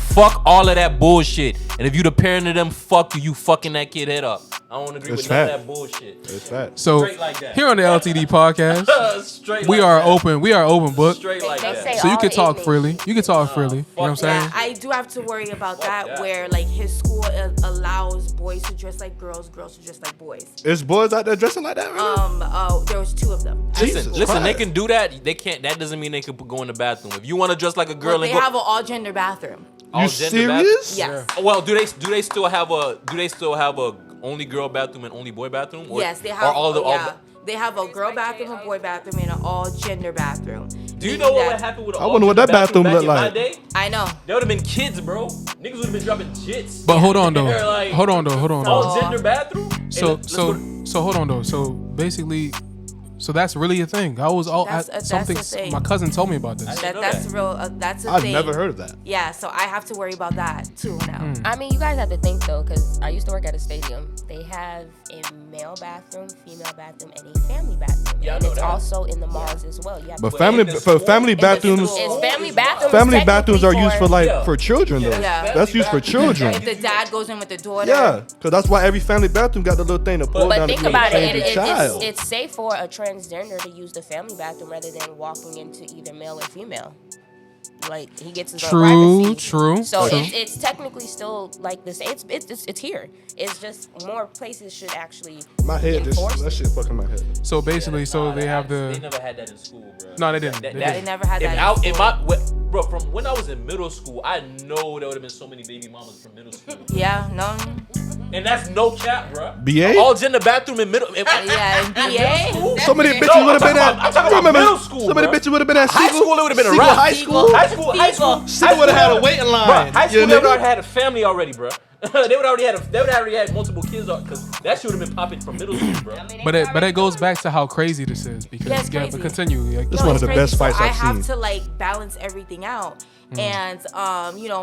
Fuck all of that bullshit. And if you the parent of them, fuck you. You fucking that kid head up. I don't agree It's with none of fact. that bullshit. It's fat. So Straight like that. here on the LTD podcast, Straight. we like are that. open. We are open book. Straight like They that. say So you all can talk ignorant freely. shit. You can talk freely. You know what I'm saying? Yeah, I do have to worry about that, that. where like his school allows boys to dress like girls, girls to dress like boys. There's boys out there dressing like that right now? There was 2 of them. Jesus Listen, they Christ. can do that. They can't. That doesn't mean they can go in the bathroom. If you want to dress like a girl But and they go, have an all-gender bathroom. all You gender serious? Yes. Well, do they still have a only girl bathroom and only boy bathroom? Or, Yes, they or have. all the They have a girl bathroom, a boy bathroom, and an all-gender bathroom. Do you know what would happen with an I wonder what that bathroom back look in my like. day? I know. There would have been kids, bro. Niggas would have been dropping jits. But hold on though. They're like, hold on though. all gender bathroom. So hold on though. So basically, so that's really a thing. I was all That's something. a thing. My cousin told me about this. That's real. That's a I've thing. never heard of that. Yeah, so I have to worry about that too now. I mean, you guys have to think though, because I used to work at a stadium. They have a male bathroom, female bathroom, and a family bathroom. Yeah, I and know it's that. also in the malls as well. You have But to family in the school- family in the bathrooms. school. It's family bathrooms. Family bathrooms are used for Yeah. for children though. Yeah. That's used for children. If the dad goes in with the daughter. Yeah, because that's why every family bathroom got the little thing to pull But down think to about save it. the child. It's safe for a transgender to use the family bathroom rather than walking into either male or female. Like he gets his own privacy. True. So it's technically still like the same. It's here. It's just more places should actually My head just enforce that it. shit fucking my head. So basically, so they have They the. never had that in school, bro. No, they didn't. They They didn't. never had If that. I, in if school. bro, from when I was in middle school, I know there would have been so many baby mamas from middle school, Yeah, no. and that's no cap, bro. BA? All gender bathroom in middle. Yeah, in BA. So many bitches No, would have I'm been talking at. about- I'm talking you about remember, middle school, so many bro. bitches would have been at High Siegel. school, it would have been a Siegel wrap. High school. High school, high school. Siegel would have had a waiting line. Bro, high school, you they would nigga. already had a family already, bro. They would already had multiple kids, because that shit would have been popping from middle school, bro. But it goes back to how crazy this is because Yeah, it's but crazy. continue. Like, This No, one of it's the crazy. best fights so I've I have seen. to like balance everything out. And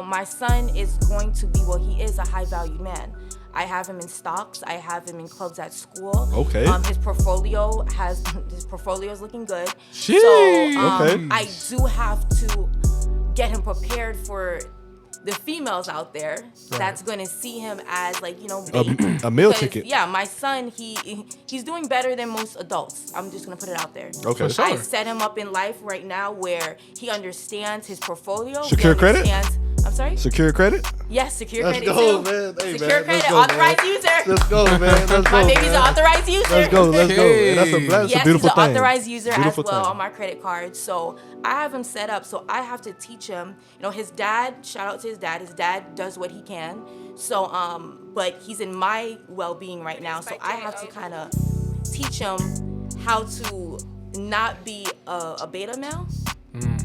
my son is going to be he is a high valued man. I have him in stocks. I have him in clubs at school. Okay. His portfolio is looking good. Sheesh. So Okay. I do have to get him prepared for the females out there that's gonna see him as bait. A meal 'Cause, ticket. Yeah, my son, he's doing better than most adults. I'm just gonna put it out there. Okay. For sure. I set him up in life right now where he understands his portfolio. he Secure credit? understands- I'm sorry? Secure credit. Yes, secure Let's credit go, too. man. Hey, Secure man. credit, Let's go, authorized man. user. Let's go, man. Let's go. My baby's man. an authorized user. Let's go. Let's go. Okay. That's a Yes, beautiful he's an thing. authorized user Beautiful as well thing. on my credit card. So I have him set up. So I have to teach him. His dad. Shout out to his dad. His dad does what he can. So but he's in my well-being right now. So I have to kind of teach him how to not be a beta male,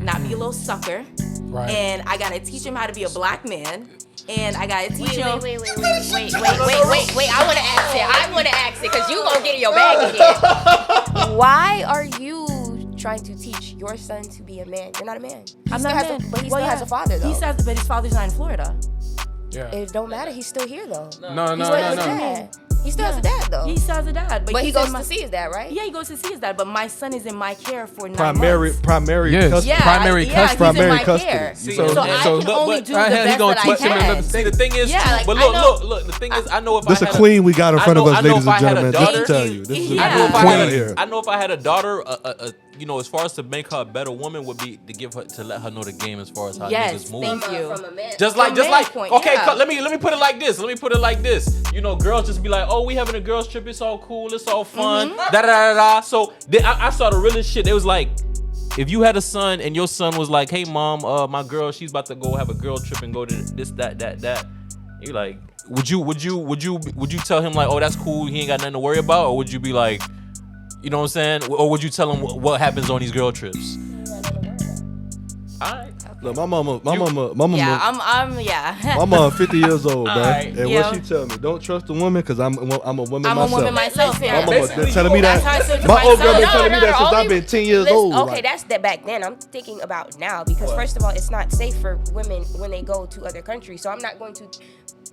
not be a little sucker, Right. and I gotta teach him how to be a black man. And I gotta teach him. Wait. I want to ask it because you gonna get in your bag again. Why are you trying to teach your son to be a man? You're not a man. I'm not a man. But he still has a father though. He says, but his father's not in Florida. Yeah. It don't matter. He's still here though. No. He's with his dad. He still has a dad though. He still has a dad, but he he's goes in to see his dad, right? Yeah, he goes to see his dad, but my son is in my care for 9 Primary months. Yes. custody. Yeah, primary yeah, custody. he's in Primary my custody. care. See, So I so- can only but- do the I had- he best gonna that I teach him another can. See, the thing is, Yeah, like, but I know- look. The thing is, I know if This I a had queen we got in front of us, I know ladies if I and had a gentlemen. Just to daughter- tell you, this is Yeah. I know if I queen had here. a, I know if I had a daughter, as far as to make her a better woman would be to let her know the game as far as how Yes, niggas move. thank you. From a man. Just From like, man's point, okay, yeah. let me put it like this. Girls just be like, oh, we having a girls trip. It's all cool. It's all fun. Da da da da. So then I saw the realest shit. It was like, if you had a son and your son was like, hey mom, my girl, she's about to go have a girl trip and go to this, that. You like, would you tell him like, oh, that's cool. He ain't got nothing to worry about, or would you be like, you know what I'm saying? Or would you tell him what happens on these girl trips? All right. Look, my mama, Yeah, I'm my mom 50 years old, bro. Alright. And Yeah. what she tell me, don't trust a woman because I'm a woman I'm myself. a woman myself. My Yeah. mama Basically, been telling me that's that. how I said to My my old girl son. been telling me that since only- I've been 10 years Listen, old. Okay, Like, that's that back then. I'm thinking about now because first of all, it's not safe for women when they go to other countries. So I'm not going to.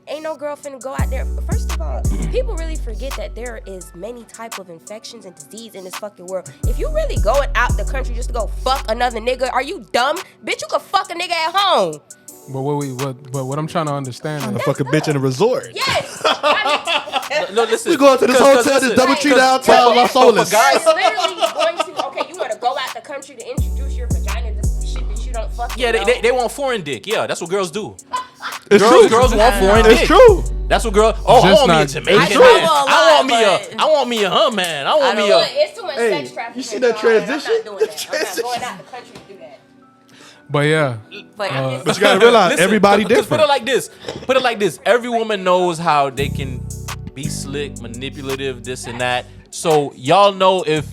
Ain't no girl finna go out there. First of all, people really forget that there is many type of infections and disease in this fucking world. If you really going out the country just to go fuck another nigga, are you dumb? Bitch, you can fuck a nigga at home. But what I'm trying to understand a is fucking bitch in a resort. Yes. No, listen. We going to this hotel, this double tree downtown Los Olas. guys, It's literally going to. Okay, you want to go out the country to introduce your vagina to some shit that you don't fucking yeah, know. they want foreign dick. Yeah, that's what girls do. It's true. Girls want foreign It's dick. true. That's what girls. Oh, I Just want me a not- Jamaican It's man. true. I want me a huh man. I want me a. It's too much Hey, sex trafficking. you see that going on, and transition? I'm not doing The that. I'm not going out the country to do that. but yeah. But But you gotta realize, Listen, everybody Put different. it like this. Every woman knows how they can be slick, manipulative, this and that. So y'all know if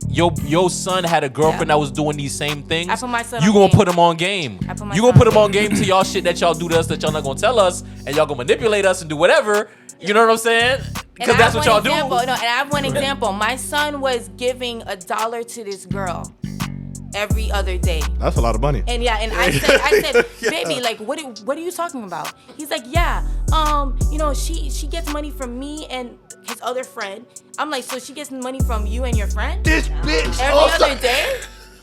your son had a girlfriend that was doing these same things, I put my son you on gonna game. put him on game. I put my You son gonna put on him on game to y'all shit that y'all do to us that y'all not gonna tell us, and y'all gonna manipulate us and do whatever. You know what I'm saying? Because that's what y'all do. No, and I have one example. My son was giving $1 to this girl every other day. That's a lot of money. And I said, baby, like, what are you talking about? He's like, yeah, she gets money from me and his other friend. I'm like, so she gets money from you and your friend? This bitch. Every other day?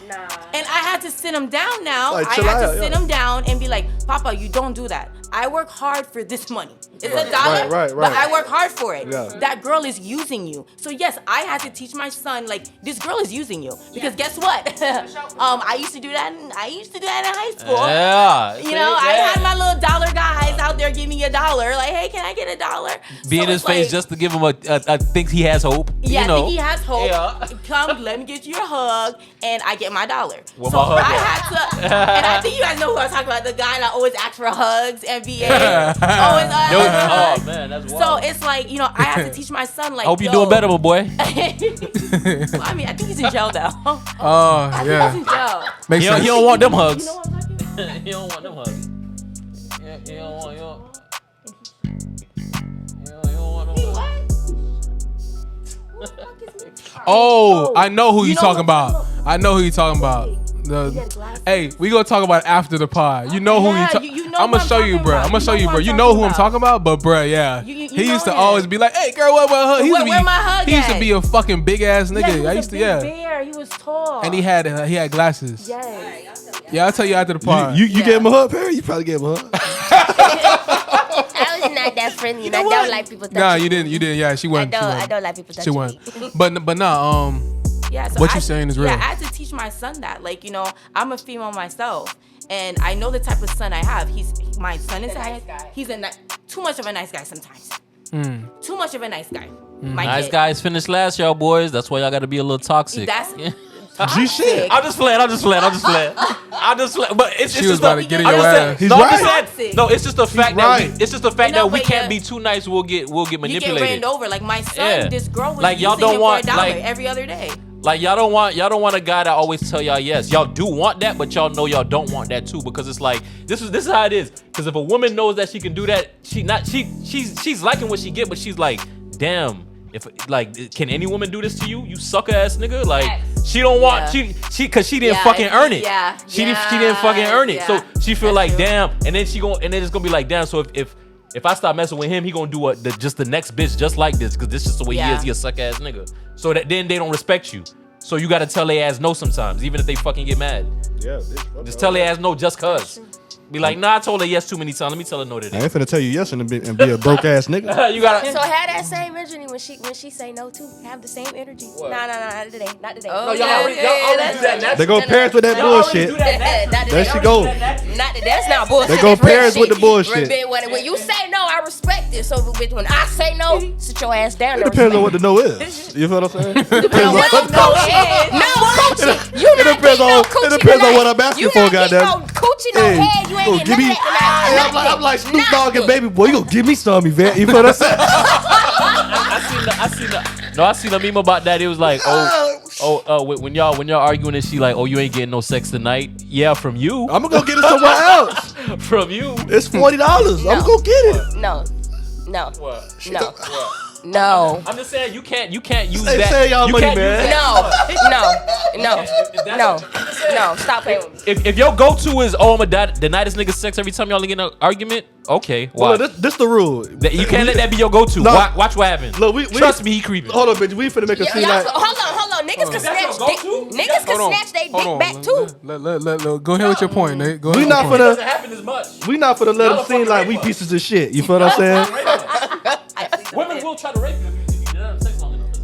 Nah. And I had to sit him down now. Like, I had to sit him down and be like, Papa, you don't do that. I work hard for this money. It's $1, right. but I work hard for it. Yeah. That girl is using you. So yes, I had to teach my son, like, this girl is using you. Because guess what? I used to do that in high school. Yeah. I had my little dollar guys out there giving me $1. Like, hey, can I get $1? Be in his face just to give him a think he has hope. Yeah, you know. I think he has hope. Yeah. Come, let me get you a hug, and I get my $1. Well, so my hug I had to, and I think you guys know who I'm talking about, the guy that always asks for hugs, NBA. Always Oh man, that's wild. So it's like, I have to teach my son, like, I hope you're doing better, my boy. Well, I mean, I think he's in jail now. Oh, I think yeah. he's in jail. Makes sense. He don't want them hugs. You know what I'm talking about? He don't want them hugs. He don't want Oh, I know who you talking about. I know who you talking about. Hey, we gonna talk about it after the pod. You know who Yeah, you talking. you know I'm who gonna I'm show you, talking bro. about. I'm gonna show you, You know bro. who You I'm know who talking I'm talking about, but bro, yeah. You He used to know always him. be like, "Hey, girl, what hug?" He used to be, Where my hug he used to at? be a fucking big ass Yeah, nigga. he was I a used to, big yeah. bear. He was tall. And he had glasses. Yes. Yeah, I'll tell you after the pod. You gave him a hug, Perry? You probably gave him a hug. I was not that friendly, and I don't like people touching Nah, me. you didn't. Yeah, she wasn't. I don't like people touching She me. wasn't. But nah. Yeah, so What you saying is real. Yeah, I had to teach my son that. Like, I'm a female myself, and I know the type of son I have. My son is a nice guy. He's too much of a nice guy sometimes. Too much of a nice guy. My Nice kid. guys finish last, y'all boys. That's why y'all gotta be a little toxic. That's G shit. I'm just playing. But it's She just was about to get in I'm your just saying- ass. He's no, I'm right. just saying- no, it's just the fact right. that we but can't yeah. be too nice. We'll get You get manipulated. ran over. Like my son, Yeah. this girl was Like, y'all using don't him want, for $1 like- every other day. Like y'all don't want a guy that always tell y'all yes. Y'all do want that, but y'all know y'all don't want that too, because it's like this is how it is. Because if a woman knows that she can do that, she's liking what she get, but she's like, damn. If like, can any woman do this to you? You sucker ass nigga. Like she don't want because she didn't fucking earn it. Yeah, she didn't fucking earn it. So she feel like true. damn, and then it's gonna be like damn. So if I stop messing with him, he gonna do just the next bitch just like this, because this is just the way he is. He a suck ass nigga. So that then they don't respect you. So you gotta tell their ass no sometimes, even if they fucking get mad. Yeah, Just tell their ass no just cause. Be like, nah, I told her yes too many times. Let me tell her no I today. ain't finna tell you yes and be a broke ass nigga. You gotta. So have that same energy when she say no too. Have the same energy. What? Nah, not today. Not today. Oh, No, y'all already do that naturally. They go parents with that Y'all already bullshit. do that naturally. Not There today. she go. That's not bullshit. They go That's real parents with shit. the bullshit. When you say no, I respect it. So bitch, when I say no, sit your ass down. It depends on what the no is. You feel what I'm saying? It depends on No, coochie. No, coochie. You not depends getting on- no it coochie depends on tonight. what I'm asking You for, not getting goddamn. no coochie, no Hey, head. You ain't oh, getting give none me. of that tonight. I'm like Snoop Nothing. Dogg and Baby Boy. You gonna give me some, Yvette? You feel what I'm saying? I seen a meme about that. It was like, when y'all arguing and she like, oh, you ain't getting no sex tonight. Yeah, from you. I'm gonna go get it somewhere else. From you. It's $40. I'm gonna get it. No. What? No. No. I'm just saying you can't use They that. say y'all you money, can't man. use that. No. Stop playing with me. If your go-to is I'm gonna deny this nigga sex every time y'all get in an argument, okay. Well, Watch. this the rule. You can't let that be your go-to. No. Watch what happens. Look, we Trust me, he creeping. Hold on, bitch. We finna make a scene like. Hold on. Niggas can That's snatch your dick. go-to? Niggas can snatch their dick back too. Go ahead with your point, Nate. Go ahead. We with not your point. finna. Doesn't happen as much. We not finna let Y'all them a seem fucking like we rape pieces of shit. You feel what I'm saying? Women will try to rape you if you didn't have sex long enough as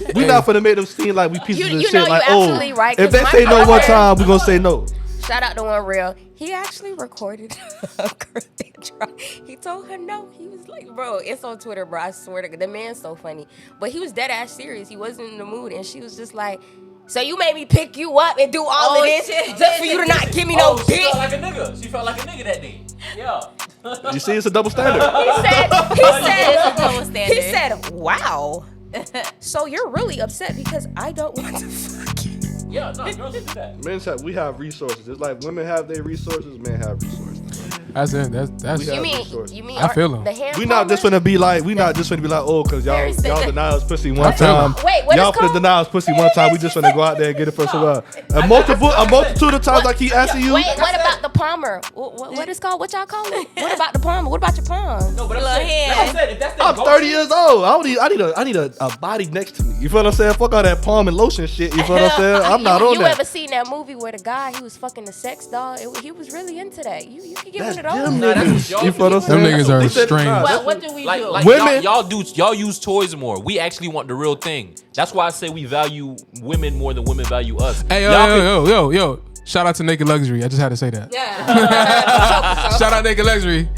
a guy. We not finna make them seem like we pieces You of know shit. you Like, absolutely right, if 'cause they my say no one brother- time, we gonna say no. Shout out to One Real. He actually recorded a girl that tried. He told her no. He was like, bro, it's on Twitter, bro. I swear to God. The man's so funny. But he was dead ass serious. He wasn't in the mood. And she was just like, so you made me pick you up and do all of this just for you to not give me no She dick? felt like a nigga. She felt like a nigga that day. Yeah. You see, it's a double standard. He said, double standard. he said, wow. So you're really upset because I don't want to fuck you. Yeah, no, girls do that. We have resources. It's like women have their resources, men have resources. That's it. That's. We You have mean resources. you mean I feel him. the hand We not just palmer? gonna be like, oh, cause y'all deny us pussy one feel time. it. Wait, what y'all is finna called? deny us pussy one time. We just finna go out there and get it for some a multitude of times I keep asking you. Wait, what about the palmer? What is called? What y'all call it? What about the palmer? What about your palm? No, but I'm Little saying, like I said, if that's the I'm go-to- 30 years old. I need a body next to me. You feel what I'm saying? Fuck all that palm and lotion shit. You feel what I'm saying? I'm not on You that. ever seen that movie where the guy he was fucking the sex doll? He was really into that. You can get That's one of those. them Nah, that's niggas. y'all You feel what I'm do. saying? Them niggas are We said- strange. nah, What, what do we do? Like Women- y'all use toys more. We actually want the real thing. That's why I say we value women more than women value us. Hey, Y'all yo. Shout out to Naked Luxury. I just had to say that. Yeah. Shout out Naked Luxury.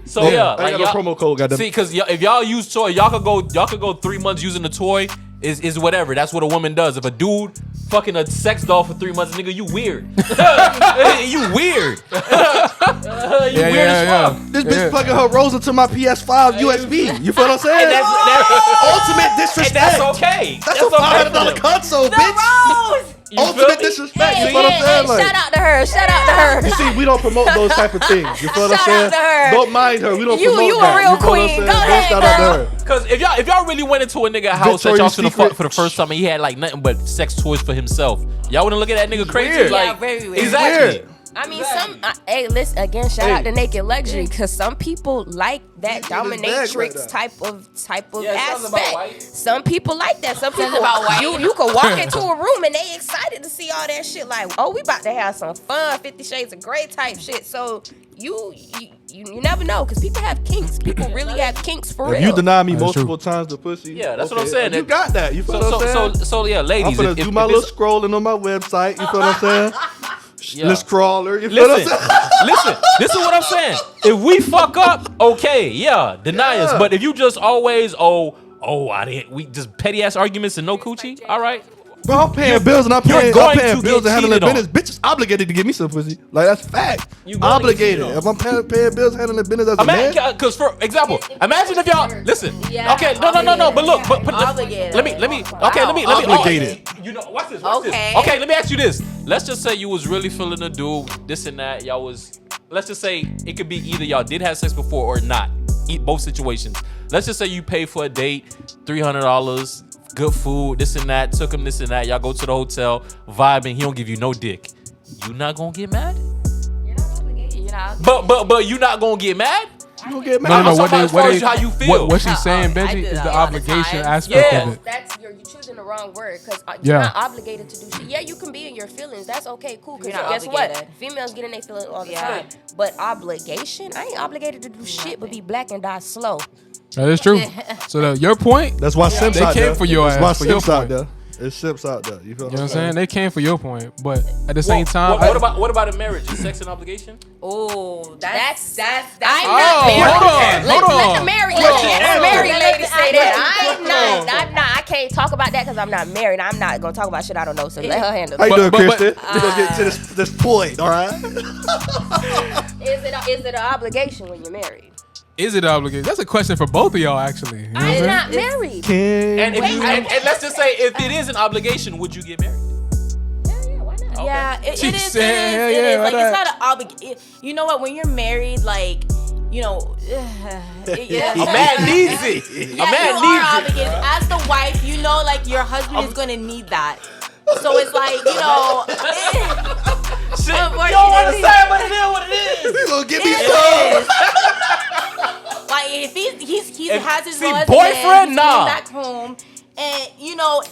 So yeah, I like got a y'all, promo code. Goddamn. see, because if y'all use toy, y'all could go 3 months using the toy. Is whatever. That's what a woman does. If a dude fucking a sex doll for 3 months, nigga, you weird. You weird. You weird as fuck. This bitch plugging her rose into my PS5 USB. You feel what I'm saying? And that's Ultimate disrespect. and that's okay. That's a $500 console, bitch. Rose. You feel Ultimate me? disrespect. Hey, You feel what I'm saying? Like, shout out to her. Shout out to her. you see, we don't promote those type of things. You feel what I'm Shout saying? out to her. Don't mind her. We don't You- promote you a that. real You feel what I'm queen. saying? Go Don't ahead, shout out to girl. her. Cause if y'all really went into a nigga house that y'all Victoria's finna Secret. fuck for the first time and he had like nothing but sex toys for himself, y'all wouldn't look at that nigga crazy? weird. Like, Yeah, very weird. Exactly. Weird. I mean, hey, listen again. Shout out to Naked Luxury because some people like that You see this bag dominatrix right there. type of Yeah, something about aspect. white. Some people like that. Some people about white. You can walk into a room and they excited to see all that shit. Like, oh, we about to have some fun, 50 Shades of Grey type shit. So you never know because people have kinks. People really have kinks for If real. you deny me That's multiple times the pussy, Yeah, that's what I'm saying. You got that. You feel what I'm saying? So yeah, I'm ladies, gonna do my little scrolling on my website. You feel what I'm saying? Let's crawler. You feel what I'm saying? Listen what I'm saying. If we fuck up, okay, yeah, deny us. Yeah. But if you just always, I didn't, we just petty ass arguments and no coochie, all right. Bro, I'm paying bills and I'm you're paying going to bills get and handling cheated on. business. Bitch is obligated to give me some pussy. Like, that's fact. You going to get cheated Obligated. on. If I'm paying bills, handling business as a man. Imagine, because for example, imagine if y'all listen. Yeah, Okay, no. But look, but Obligated. let me. Okay, let me. Obligated. You know, watch this. Okay. Okay, let me ask you this. Let's just say you was really feeling a dude, this and that. Y'all was. Let's just say it could be either y'all did have sex before or not. Both situations. Let's just say you paid for a date, $300, good food, this and that. Took him this and that. Y'all go to the hotel, vibing. He don't give you no dick. You not gonna get mad? You know. But you not gonna get mad? You gonna get mad. No. I'm talking about as far They, as how you feel. what she's saying, I Benji, do is that the all the obligation time. aspect Yeah. of it. That's you're choosing the wrong word because Yeah. you're not obligated to do shit. Yeah, you can be in your feelings. That's okay, cool. Because You're not guess what? obligated. Females get in their feelings all the Yeah. time. But obligation, I ain't obligated to do shit but be black and die slow. That is true. So your point, That's why Simps They out came there. for your That's why ass, for your Simps out point. there. It's Simps out there. You feel you know what I'm saying? They came for your point, but at the same time, What about a marriage? Is sex an obligation? Oh, That's that's I'm Oh, not married. hold on, Let hold the on. married lady say that. I'm not. I can't talk about that because I'm not married. I'm not gonna talk about shit I don't know. So let her handle How it. you doing, But- Kristen? We're gonna get to this point, all right? Is it an obligation when you're married? is it obligated? That's a question for both of y'all, actually. You know what I'm I'm saying? not married. And if you and let's just say if it is an obligation, would you get married? Yeah, why not? Yeah, it She is. It is. said, hell It yeah, is. why Like, it's not? not an obligation. You know what? When you're married, like, you know, yeah, A man needs it. A yeah, man you needs are it. obligated. As the wife, you know, like, your husband is gonna need that. So it's like, you know, Shit, you don't Unfortunately. understand what it is. You gonna give me it some? is. Like, if he If- has his see, husband, boyfriend, he's nah. coming back home, and you know,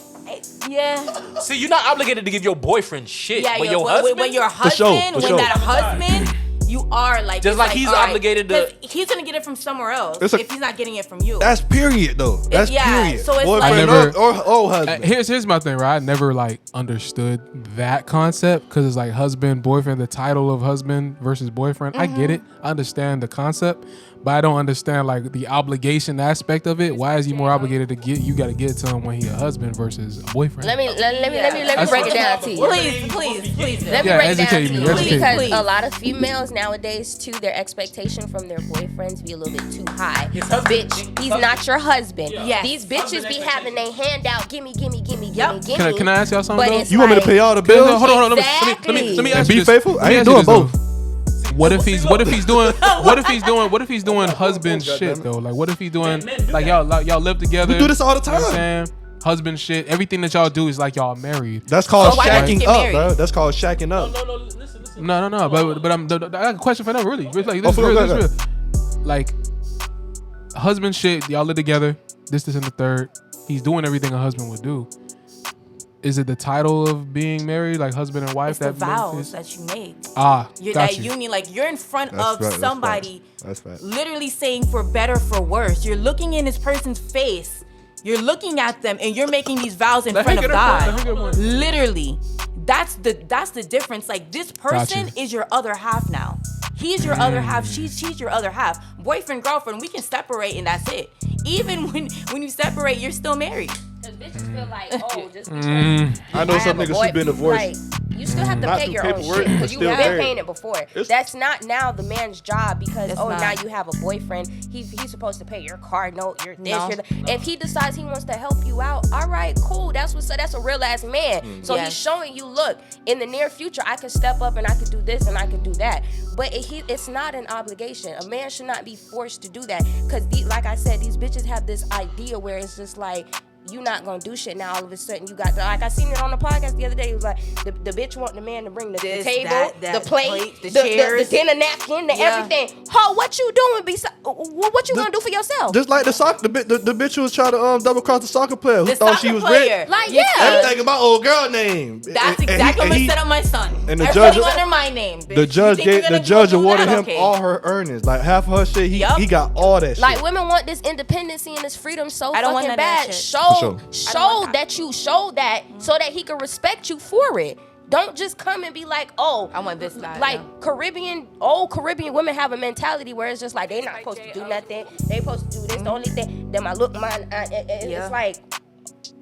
yeah. See, you're not obligated to give your boyfriend shit, Yeah, but yo, your when- husband. when your sure, husband, for when sure. that husband, you are like Just it's like he's all right, obligated to- 'cause he's gonna get it from somewhere else It's a- if he's not getting it from you. That's period, though. That's yeah, period. so it's Boyfriend like- or husband. Here's my thing, right? I never like understood that concept because it's like husband, boyfriend, the title of husband versus boyfriend. I get it. I understand the concept, But I don't understand like the obligation aspect of it. Why is he more obligated to get? You got to get to him when he a husband versus a boyfriend. Let me break it down to you. Please. Let me Yeah, break it down educate to me, you. educate me. Because a lot of females nowadays, too, their expectation from their boyfriends be a little bit too high. Bitch, he's not your husband. Yes. These bitches be having a handout. Gimme. Can I ask y'all something? But though? it's You want me to pay all the bills? Hold on. Exactly. Let me And ask be you this. faithful? Let I me ain't ask you doing this, both. though. What if he's doing husband shit though? Like what if he's doing like y'all live together? We do this all the You know what I'm time. saying? Husband shit. Everything that y'all do is like y'all married. That's called So why not shacking get up, married? bro. That's called shacking up. No, listen. No. But I got a question for them. Really, like this, Oh, real, go this real. Like husband shit. Y'all live together. This and the third. He's doing everything a husband would do. Is it the title of being married, like husband and wife? It's the vows that you make. Got That you. union, like you're in front That's of right, that's somebody, That's fact. literally saying for better, for worse. You're looking in this person's face. You're looking at them, and you're making these vows in front of God. Literally, that's the difference. Like this person Gotcha. is your other half now. He's your other half. She's your other half. Boyfriend, girlfriend. We can separate, and that's it. Even when you separate, you're still married. Because bitches feel like, oh, just because I know some niggas who been divorced. Like, you still have to Not pay through your own paperwork, shit but because you've still been married. paying it before. It's- That's not now the man's job because, It's now not. you have a boyfriend. He's supposed to pay your car note, your this, No. your that. If he decides he wants to help you out, all right, cool. That's a real ass man. So Yes. he's showing you, look, in the near future, I can step up and I can do this and I can do that. But it's not an obligation. A man should not be forced to do that because, like I said, these bitches have this idea where it's just like, you not gonna do shit now. All of a sudden, you got like I seen it on the podcast the other day. It was like the bitch want the man to bring the This, table, that the plate, the the chairs. dinner napkin, the Yeah. everything. Ho, what you doing? What you gonna do for yourself? Just like the bitch who was trying to double cross the soccer player who The thought she soccer was player. rich. Like, You yeah. see? I'm thinking my old girl name. That's And exactly what he- I said on my son. and the I'm judge- putting under my name. Bitch. The judge You think you're gonna judge do awarded that? him Okay. all her earnings, like half of her shit. Yup. He got all that shit. Like women want this independency and this freedom so I don't want fucking none of that bad. shit. Show sure. I don't show want that. that you show that so that he can respect you for it. Don't just come and be like, oh, I want this, that, like yeah. old Caribbean women have a mentality where it's just like they not supposed to do nothing. They supposed to do this. The only thing that it's like,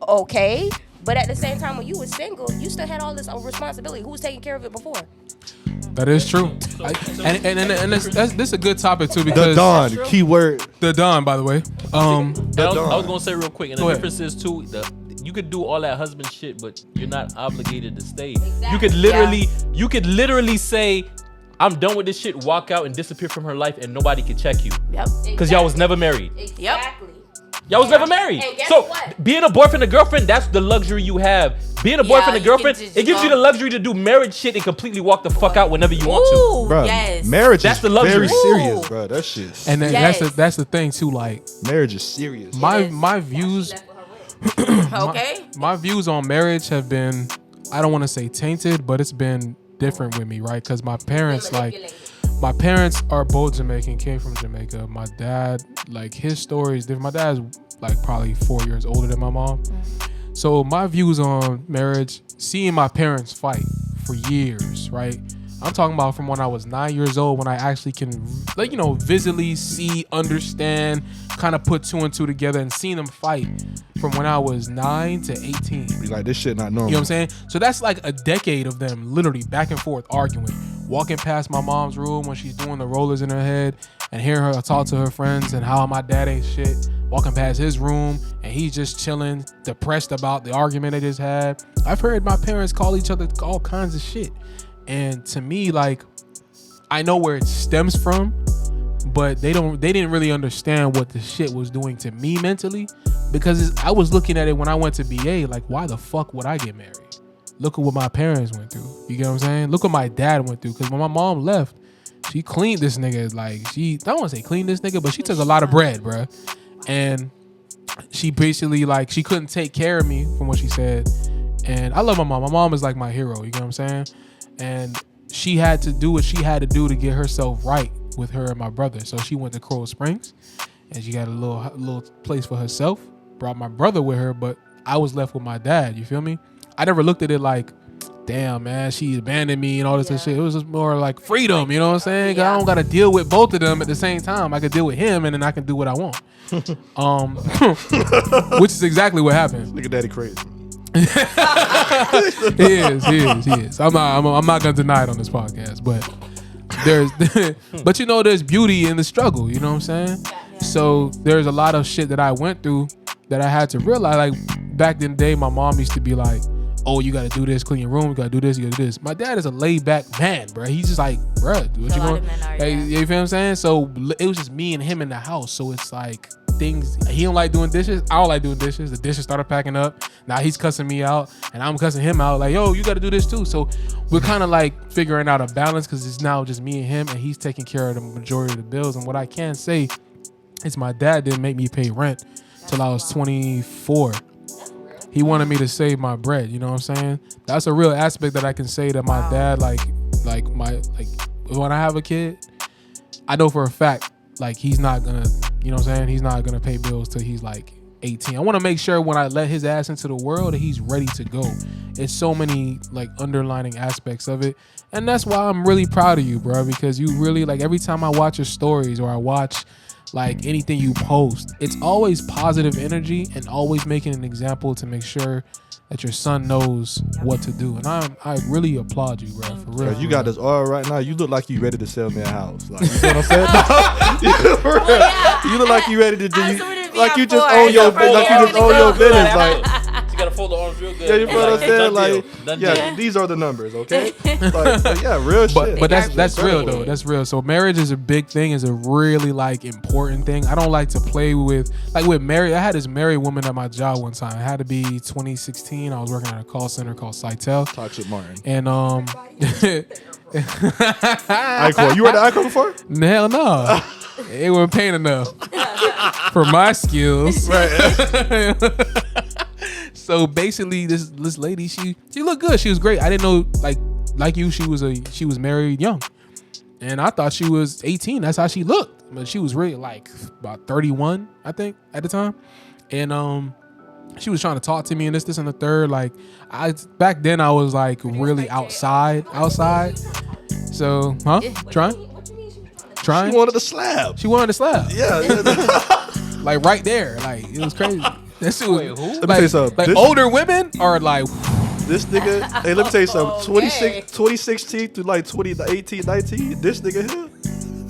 okay. But at the same time, when you was single, you still had all this responsibility. Who was taking care of it before? That is true. And this is a good topic too the because Dawn, keyword. the Don, by the way. I was gonna say real quick, and Go the ahead. difference is too, you could do all that husband shit, but you're not obligated to stay. Exactly. You could literally say, I'm done with this shit, walk out and disappear from her life, and nobody can check you Yep. because y'all was never married. Exactly. Y'all was never married. And guess So what? being a boyfriend and girlfriend, that's the luxury you have. Being a boyfriend and you can girlfriend, just it gives you go- the luxury to do marriage shit and completely walk the fuck out whenever you want to. Ooh, Bro, yes. marriage That's is the luxury. very serious, Ooh. bro. That shit. and then Yes. that's the thing too. Like Marriage is serious. my views Okay. my views on marriage have been, I don't want to say tainted, but it's been different with me, right? Because my parents are both Jamaican, came from Jamaica. My dad, like his story is different. My dad's like probably 4 years older than my mom. So my views on marriage, seeing my parents fight for years, right? I'm talking about from when I was 9 years old, when I actually can, like, visibly see, understand, kind of put two and two together and seeing them fight from when I was 9 to 18. Be like, this shit not normal. You know what I'm saying? So that's like a decade of them literally back and forth arguing, walking past my mom's room when she's doing the rollers in her head and hearing her talk to her friends and how my dad ain't shit, walking past his room and he's just chilling, depressed about the argument they just had. I've heard my parents call each other all kinds of shit. And to me, like, I know where it stems from, but they didn't really understand what the shit was doing to me mentally, because I was looking at it when I went to BA, like, why the fuck would I get married? Look at what my parents went through. You get what I'm saying? Look what my dad went through. Because when my mom left, she cleaned this nigga. Like, I don't want to say cleaned this nigga, but she took a lot of bread, bruh. And she basically, like, she couldn't take care of me, from what she said. And I love my mom. My mom is like my hero. You get what I'm saying? And she had to do what she had to do to get herself right with her and my brother. So she went to Coral Springs and she got a little place for herself. Brought my brother with her, but I was left with my dad. You feel me? I never looked at it like damn, man, she abandoned me and all this shit. It was just more like freedom, you know what I'm saying? 'Cause I don't got to deal with both of them at the same time. I could deal with him, and then I can do what I want. Which is exactly what happened. Nigga daddy crazy. He is. I'm not gonna deny it on this podcast, but there's beauty in the struggle, you know what I'm saying? So there's a lot of shit that I went through that I had to realize. Like back in the day, my mom used to be like, oh, you gotta do this, clean your room, you gotta do this, you gotta do this. My dad is a laid back man, bro. He's just like, bro, what you going? You feel what I'm saying? So it was just me and him in the house. So it's like things, he don't like doing dishes, I don't like doing dishes. The dishes started packing up. Now he's cussing me out and I'm cussing him out like, yo, you gotta do this too. So we're kind of like figuring out a balance because it's now just me and him, and he's taking care of the majority of the bills. And what I can say is my dad didn't make me pay rent till I was 24. He wanted me to save my bread, you know what I'm saying? That's a real aspect that I can say that my dad, like when I have a kid, I know for a fact, like he's not gonna, you know what I'm saying? He's not gonna pay bills till he's like 18. I want to make sure when I let his ass into the world that he's ready to go. It's so many like underlining aspects of it. And that's why I'm really proud of you, bro, because you really, like, every time I watch your stories or I watch like anything you post, it's always positive energy and always making an example to make sure that your son knows what to do. And I really applaud you, bro, for real. You got this all right now. You look like you ready to sell me a house. Like, you know what I'm saying? You look like you ready to do. Like you just own your business. Like you just own your business. Like. You gotta fold the arms real good. Yeah, you know what I'm saying? Like, these are the numbers, okay? like, yeah, real shit. But that's real though. That's real. So marriage is a big thing. Is a really like important thing. I don't like to play with marriage. I had this married woman at my job one time. It had to be 2016. I was working at a call center called Sitel. Toxic Martin. And Icon. You were the Icon before? Hell no. It wasn't paying enough for my skills. Right. So basically, this lady, she looked good. She was great. I didn't know like you. She was married young, and I thought she was 18. That's how she looked, but she was really like about 31, I think, at the time. And she was trying to talk to me and this and the third. Like back then, I was like really outside. So trying. She wanted to slap. Yeah. Like right there. Like it was crazy. That shit was, let me tell you something. Like older women are like this nigga. Hey, let me tell you something. 2016 through like 2018, 19. This nigga here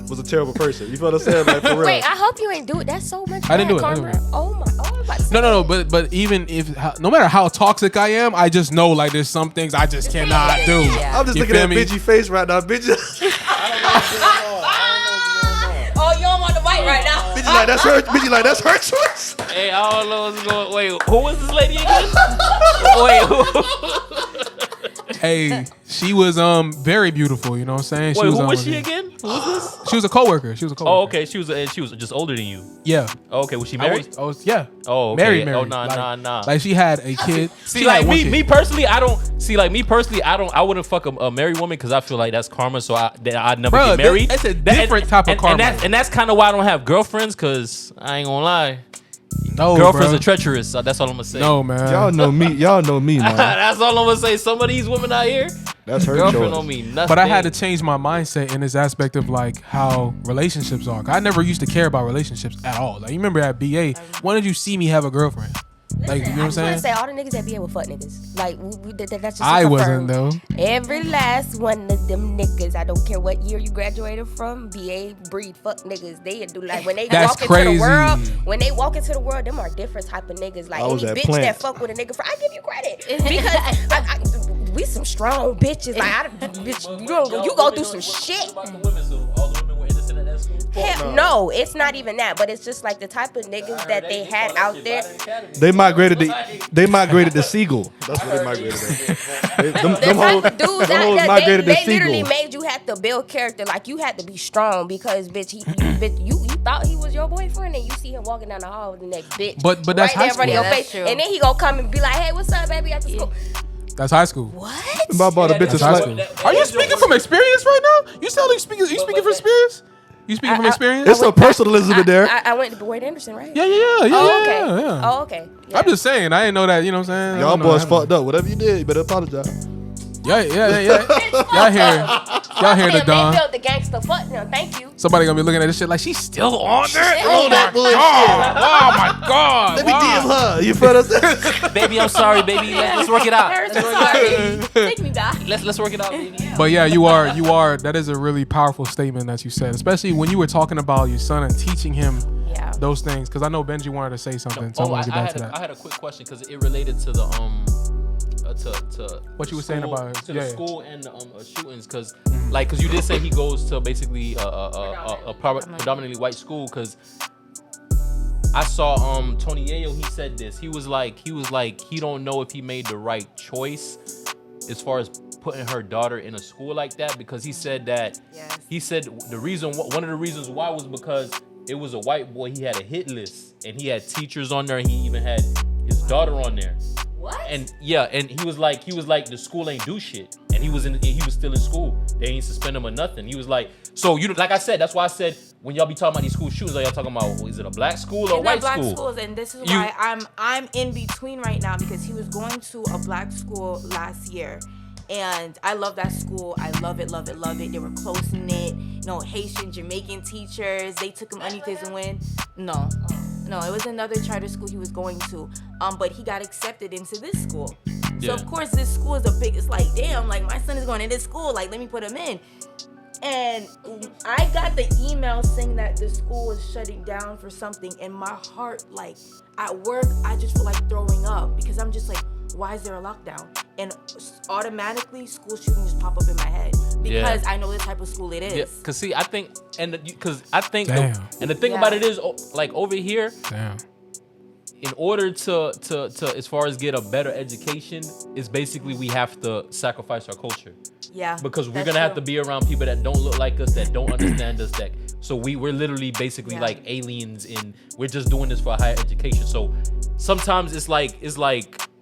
was a terrible person. You feel what I'm saying? Like for real. Wait, I hope you ain't do it. That's so much. I didn't do it. Oh my. Oh, no. But even if no matter how toxic I am, I just know like there's some things I just cannot do. Yeah. I'm just looking at Benji's face right now. Benji. Oh, you don't want the white right now. Benji like that's her. Benji like that's her choice. Hey, I don't know what's going. Wait, who was this lady again? Wait, who? Hey, she was very beautiful. You know what I'm saying? Wait, who was she again? Who was this? She was a coworker. Oh, okay. She was just older than you. Yeah. Oh, okay. Was she married? Yeah. Oh, okay. Married. Oh, nah. Like she had a kid. See, like me personally, I wouldn't fuck a married woman because I feel like that's karma. So I'd never get married. That's a different type of karma. And that's kind of why I don't have girlfriends, because I ain't gonna lie. No, girlfriends are treacherous. So that's all I'm gonna say. No, man. Y'all know me, man. That's all I'm gonna say. Some of these women out here, that's her girlfriend choice. don't mean nothing. But I had to change my mindset in this aspect of like how relationships are. I never used to care about relationships at all. Like you remember at BA, when did you see me have a girlfriend? Like, you know what I'm saying? I just want to say all the niggas that be able to fuck niggas. Like, that's just I confirmed. wasn't, though. Every last one of them niggas, I don't care what year you graduated from, BA, breed, fuck niggas. They do, like, when they That's walk crazy. into the world, them are different type of niggas. Like, any bitch Plant. that fuck with a nigga, I give you credit. Because we some strong bitches. Like, bitch, you go through some shit. Hell, no, it's not even that, but it's just like the type of niggas that they had out there. They migrated to Seagull. That's what they migrated to. Them type of dudes migrated to they literally Seagull. made you have to build character. Like you had to be strong because bitch, you thought he was your boyfriend and you see him walking down the hall with the next bitch. But that's high there in front of your school. face, and then he gonna come and be like, hey, what's up, baby, after school. That's high school. What? I bought a bitch of That's high slut. school. Are you speaking from experience right now? You speaking from experience? You speaking from experience? There's some personalism in there. I went to Boyd Anderson, right? Yeah. Oh, okay. Yeah. I'm just saying. I didn't know that. You know what I'm saying? Y'all boys fucked up. Whatever you did, you better apologize. Yeah. Y'all hear the Don. They built the gangster foot. No, thank you. Somebody gonna be looking at this shit like she's still on there. Oh, that bullshit. Oh my god. Let me DM her. You feel us? Baby, I'm sorry, baby. Let's work it out. Harrison, sorry. Take me back. Let's work it out, baby. But yeah, you are. That is a really powerful statement that you said, especially when you were talking about your son and teaching him those things. Because I know Benji wanted to say something. So I want to get back to that. I had a quick question because it related to the to what you were saying about to the school and the shootings, because you did say he goes to basically a predominantly white school. Because I saw Tony Yayo, he said this. He was like he don't know if he made the right choice as far as putting her daughter in a school like that, because he said that he said one of the reasons why was because it was a white boy. He had a hit list and he had teachers on there, and he even had his daughter on there. What? And he was like the school ain't do shit, and he was still in school. They ain't suspend him or nothing. He was like, so like I said, that's why I said when y'all be talking about these school shootings, are y'all talking about is it a black school or white black school? Schools, and this is why I'm in between right now, because he was going to a black school last year. And I love that school. I love it, love it, love it. They were close knit, Haitian, Jamaican teachers. They took him anything to win. No, it was another charter school he was going to. But he got accepted into this school. So of course this school is it's like, damn, like my son is going to this school. Like, let me put him in. And I got the email saying that the school was shutting down for something, and my heart, like at work, I just feel like throwing up, because I'm just like, why is there a lockdown? And automatically school shootings just pop up in my head, because I know the type of school it is. Yeah, cause see, I think, and the thing about it is, like over here, in order to as far as get a better education, is basically we have to sacrifice our culture. Yeah. Because we're gonna have to be around people that don't look like us, that don't understand us, so we're literally basically like aliens, and we're just doing this for a higher education. So sometimes it's like,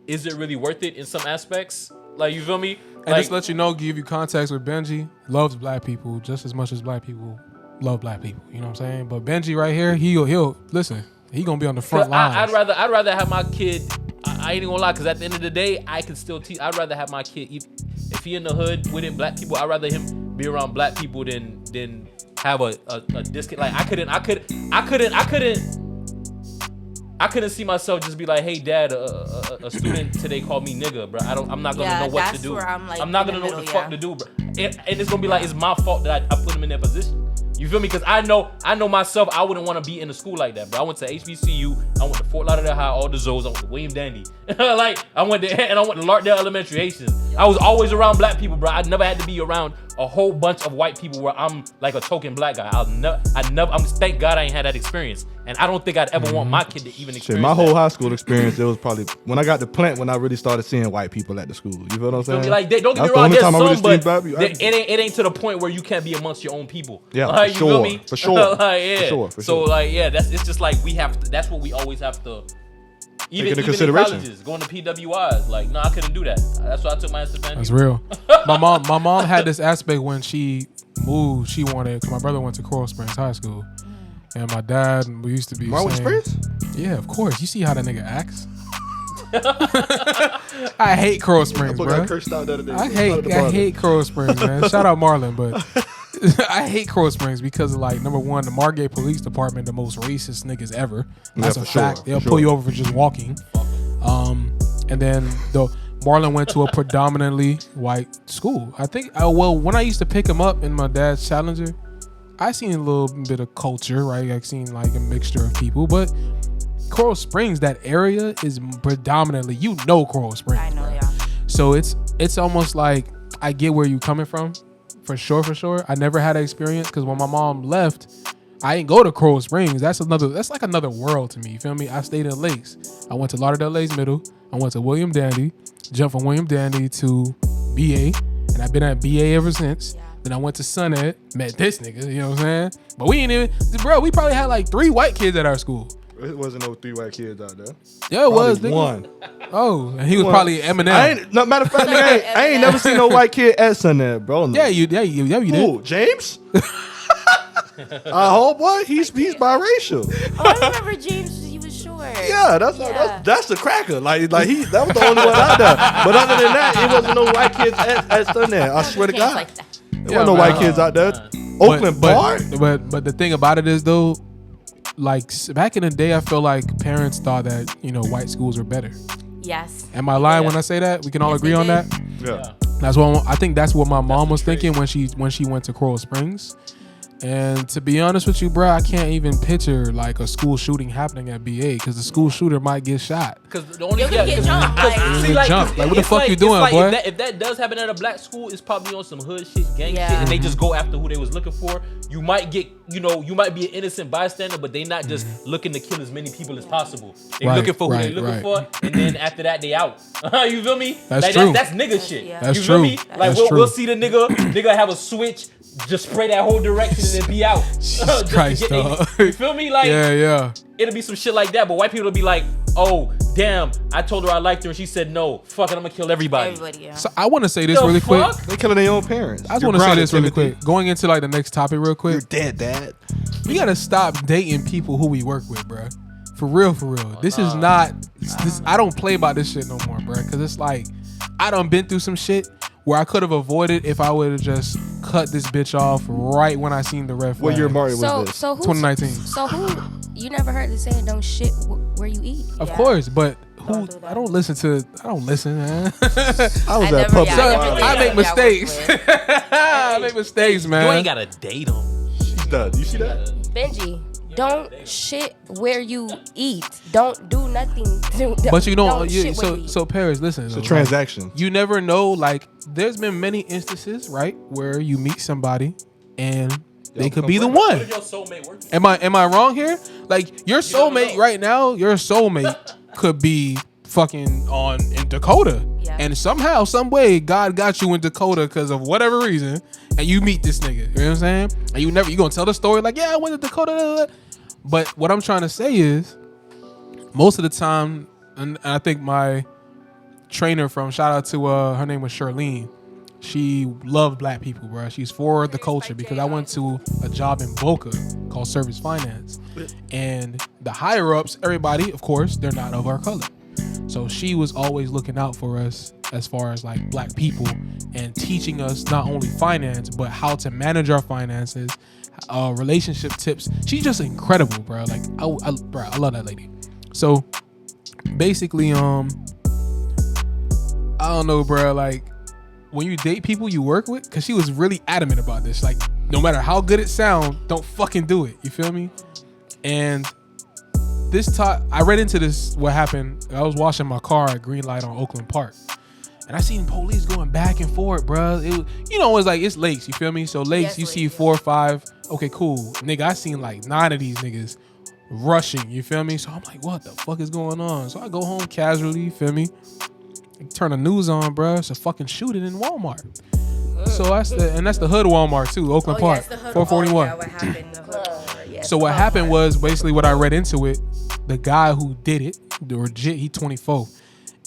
is it really worth it in some aspects? Like, you feel me? And just let you know, give you context with Benji, loves black people just as much as black people love black people. You know what I'm saying? But Benji right here, he'll listen. He gonna be on the front line. I'd rather have my kid. I ain't gonna lie, because at the end of the day, I can still teach. I'd rather have my kid, if he in the hood with black people, I'd rather him be around black people than have a disconnect. Like, I couldn't see myself just be like, hey dad, a student today called me nigga, bro. I'm not gonna know what to do. I'm not gonna know what the fuck to do, bro. And it's gonna be like, it's my fault that I put him in that position. You feel me? Because I know myself, I wouldn't want to be in a school like that, bro. I went to HBCU, I went to Fort Lauderdale High, all the Zoes, I went to William Dandy. Like, I went to Larkdale Elementary, Haitians. I was always around black people, bro. I never had to be around a whole bunch of white people where I'm like a token black guy. Thank God I ain't had that experience. And I don't think I'd ever want my kid to even experience my whole high school experience, it was probably when I got to Plant, when I really started seeing white people at the school. You feel what I'm saying? Like, don't get me wrong, there's some, but it ain't to the point where you can't be amongst your own people. Yeah, like, for sure. For sure. Like, yeah. For sure. So, like, yeah, it's just like we have to, that's what we always have to, even in colleges, going to PWIs. Like, no, I couldn't do that. That's why I took my stipend. That's real. My mom had this aspect when she moved. She wanted, cause my brother went to Coral Springs High School. And my dad, we used to be Marlon Springs? Yeah, of course. You see how that nigga acts? I hate Coral Springs, bro. I hate Coral Springs, man. Shout out Marlon, but I hate Coral Springs because of, like, number one, the Margate Police Department, the most racist niggas ever. That's a fact. They'll pull you over for just walking. And then Marlon went to a predominantly white school. I think, when I used to pick him up in my dad's Challenger, I seen a little bit of culture, right? I seen like a mixture of people, but Coral Springs, that area is predominantly, Coral Springs. I know, right? yeah. So it's almost like I get where you coming from, for sure. I never had that experience because when my mom left, I didn't go to Coral Springs. That's like another world to me. You feel me? I stayed in Lakes. I went to Lauderdale Lakes Middle. I went to William Dandy. Jumped from William Dandy to BA, and I've been at BA ever since. Yeah. Then I went to Sunnet, met this nigga, you know what I'm saying? But we probably had like 3 white kids at our school. It wasn't no 3 white kids out there. Yeah, it was. One. Oh, and he was probably Eminem. Matter of fact, I ain't never seen no white kid at Sunnet, bro. No. Yeah, you did. Who, James? Whole boy, he's biracial. Oh, I remember James, he was short. sure. Yeah, that's the cracker. Like that was the only one out there. But other than that, it wasn't no white kids at done there. I swear to Kids God, like that. there wasn't no white kids out there. Oakland Bar. But the thing about it is though, like back in the day, I feel like parents thought that white schools were better. Yes. Am I lying when I say that? We can all Yes, agree they on did. that. Yeah. I think that's what my mom was thinking when she went to Coral Springs. And to be honest with you, bro, I can't even picture like a school shooting happening at BA because the school shooter might get shot. Because the only You're gonna get jumped. Like, what the fuck you doing, like, boy? If that does happen at a black school, it's probably on some hood shit, gang shit, Yeah. and they just go after who they was looking for. You might get, you might be an innocent bystander, but they not just looking to kill as many people as possible. They looking for who they looking for, and then after that they out. You feel me? That's like, true. That's nigga shit. Yeah. That's you feel true. me? Like That's we'll true. see the nigga have a switch, just spray that whole direction and then be out. Just to Christ, get they- dog. you feel me? Like Yeah. it'll be some shit like that, but white people will be like, oh, damn, I told her I liked her and she said no. Fuck it, I'm gonna kill everybody. Everybody, yeah. So I want to say this The really fuck? quick. They killing their own parents. I just want to say this really quick. Going into like the next topic real quick. You're dead, Dad. We gotta stop dating people who we work with, bro. For real. This is not. This, I don't play by this shit no more, bro. Because it's like I done been through some shit where I could have avoided if I would have just cut this bitch off right when I seen the red flag. What year Mario was this? So who? 2019. So who? You never heard the saying, "Don't shit where you eat." Of Yeah. course, but who? Don't do that. I don't listen, man. I was I at never- public. yeah, Son, never did I that. make Yeah, mistakes. I worked I make mistakes, man. You ain't gotta date them. She's done. You see that? Benji, don't shit where you eat. Don't do nothing. But you don't. shit where you eat. So Paris, listen. It's a though, transaction. you never know. Like, there's been many instances, right, where you meet somebody and they could be the one. Your soulmate works. Am I wrong here? Like, your soulmate right now, your soulmate could be fucking in Dakota, Yeah. and somehow, some way, God got you in Dakota because of whatever reason, and you meet this nigga. You know what I'm saying? And you gonna tell the story like, yeah, I went to Dakota. But what I'm trying to say is, most of the time, and I think my trainer from shout out to her name was Charlene. She loved black people, bro. She's for the culture because I went to a job in Boca called Service Finance, and the higher ups, everybody, of course, they're not of our color. So she was always looking out for us as far as like black people and teaching us not only finance but how to manage our finances, relationship tips. She's just incredible, bro. Like I love that lady. So basically, I don't know, bro. Like when you date people you work with, because she was really adamant about this. Like no matter how good it sounds, don't fucking do it. You feel me? And I read into this. What happened? I was washing my car at green light on Oakland Park, and I seen police going back and forth, bro. It's like it's lakes. You feel me? So lakes, Yes, you lakes, see yeah. 4 or 5. Okay, cool, nigga. I seen like 9 of these niggas rushing. You feel me? So I'm like, what the fuck is going on? So I go home casually. You feel me? Turn the news on, bro. It's a fucking shooting in Walmart. So that's the hood Walmart too, Oakland Park, 441. Yeah, what happened? The hood Walmart, yes. So what happened was basically what I read into it. The guy who did it, he 24,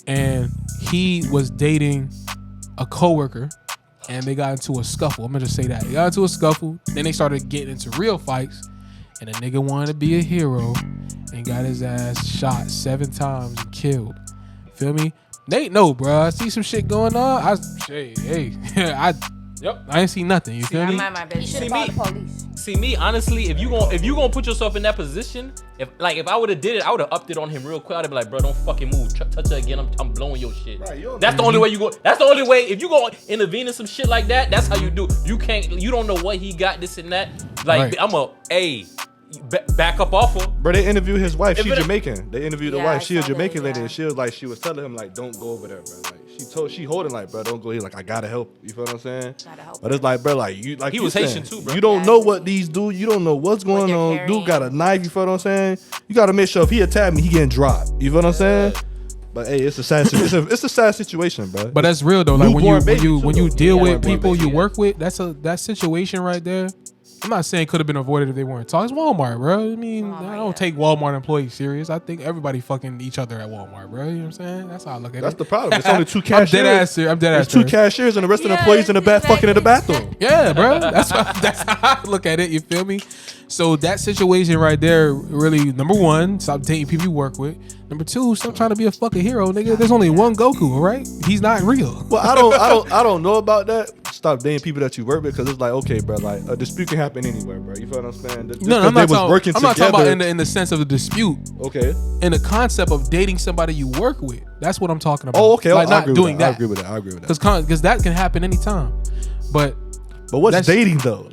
and he was dating a coworker, and they got into a scuffle. I'm gonna just say that they got into a scuffle. Then they started getting into real fights, and the nigga wanted to be a hero and got his ass shot 7 times and killed. Feel me? They know, bro. I see some shit going on. I ain't see nothing. You feel I me? mind my business. should have See called me? the police. See me, honestly, if you gonna put yourself in that position, if I would have did it, I would have upped it on him real quick. I'd be like, bro, don't fucking move. Touch her again. I'm blowing your shit. Right, that's the only way you go. That's the only way. If you go intervene in some shit like that, that's how you do. You don't know what he got, this and that. Like Right. Back up off her. Bro, they interviewed his wife. If She's it- Jamaican. They interviewed the Yeah, wife. I She a saw that, Jamaican lady, yeah. and she was telling him like, don't go over there, bro. Like she holding like, bro, don't go here. Like I gotta help. You feel what I'm saying? Gotta help But it's like, bro, like you like He you was saying, Haitian too, bro. You don't Yeah. know what these do. You don't know what's going they're on. carrying. Dude got a knife. You feel what I'm saying? You gotta make sure if he attack me, he getting dropped. You feel what I'm saying? But hey, it's a sad it's a sad situation, bro. But that's real though. Like when Newborn baby, you too, though. deal Yeah, with newborn people baby, you yeah. work with, that situation right there I'm not saying could have been avoided if they weren't talking. It's Walmart, bro. I mean, I don't take Walmart employees serious. I think everybody fucking each other at Walmart, bro. You know what I'm saying? That's how I look at it. That's the problem. It's only two cashiers. I'm dead ass. There's two cashiers and the rest of the employees in the back fucking in the bathroom. Yeah, bro. That's how I look at it. You feel me? So that situation right there, really, number one, stop dating people you work with. Number two, stop trying to be a fucking hero, nigga. There's only one Goku, all right? He's not real. Well, I don't know about that. Stop dating people that you work with, because it's like, okay, bro, like a dispute can happen anywhere, bro. You feel what I'm saying? Just No, I'm not talking about together. in the sense of the dispute. Okay. In the concept of dating somebody you work with. That's what I'm talking about. Oh, okay. Like I not agree doing with that. that. I agree with that. Because that can happen anytime. But what's dating though?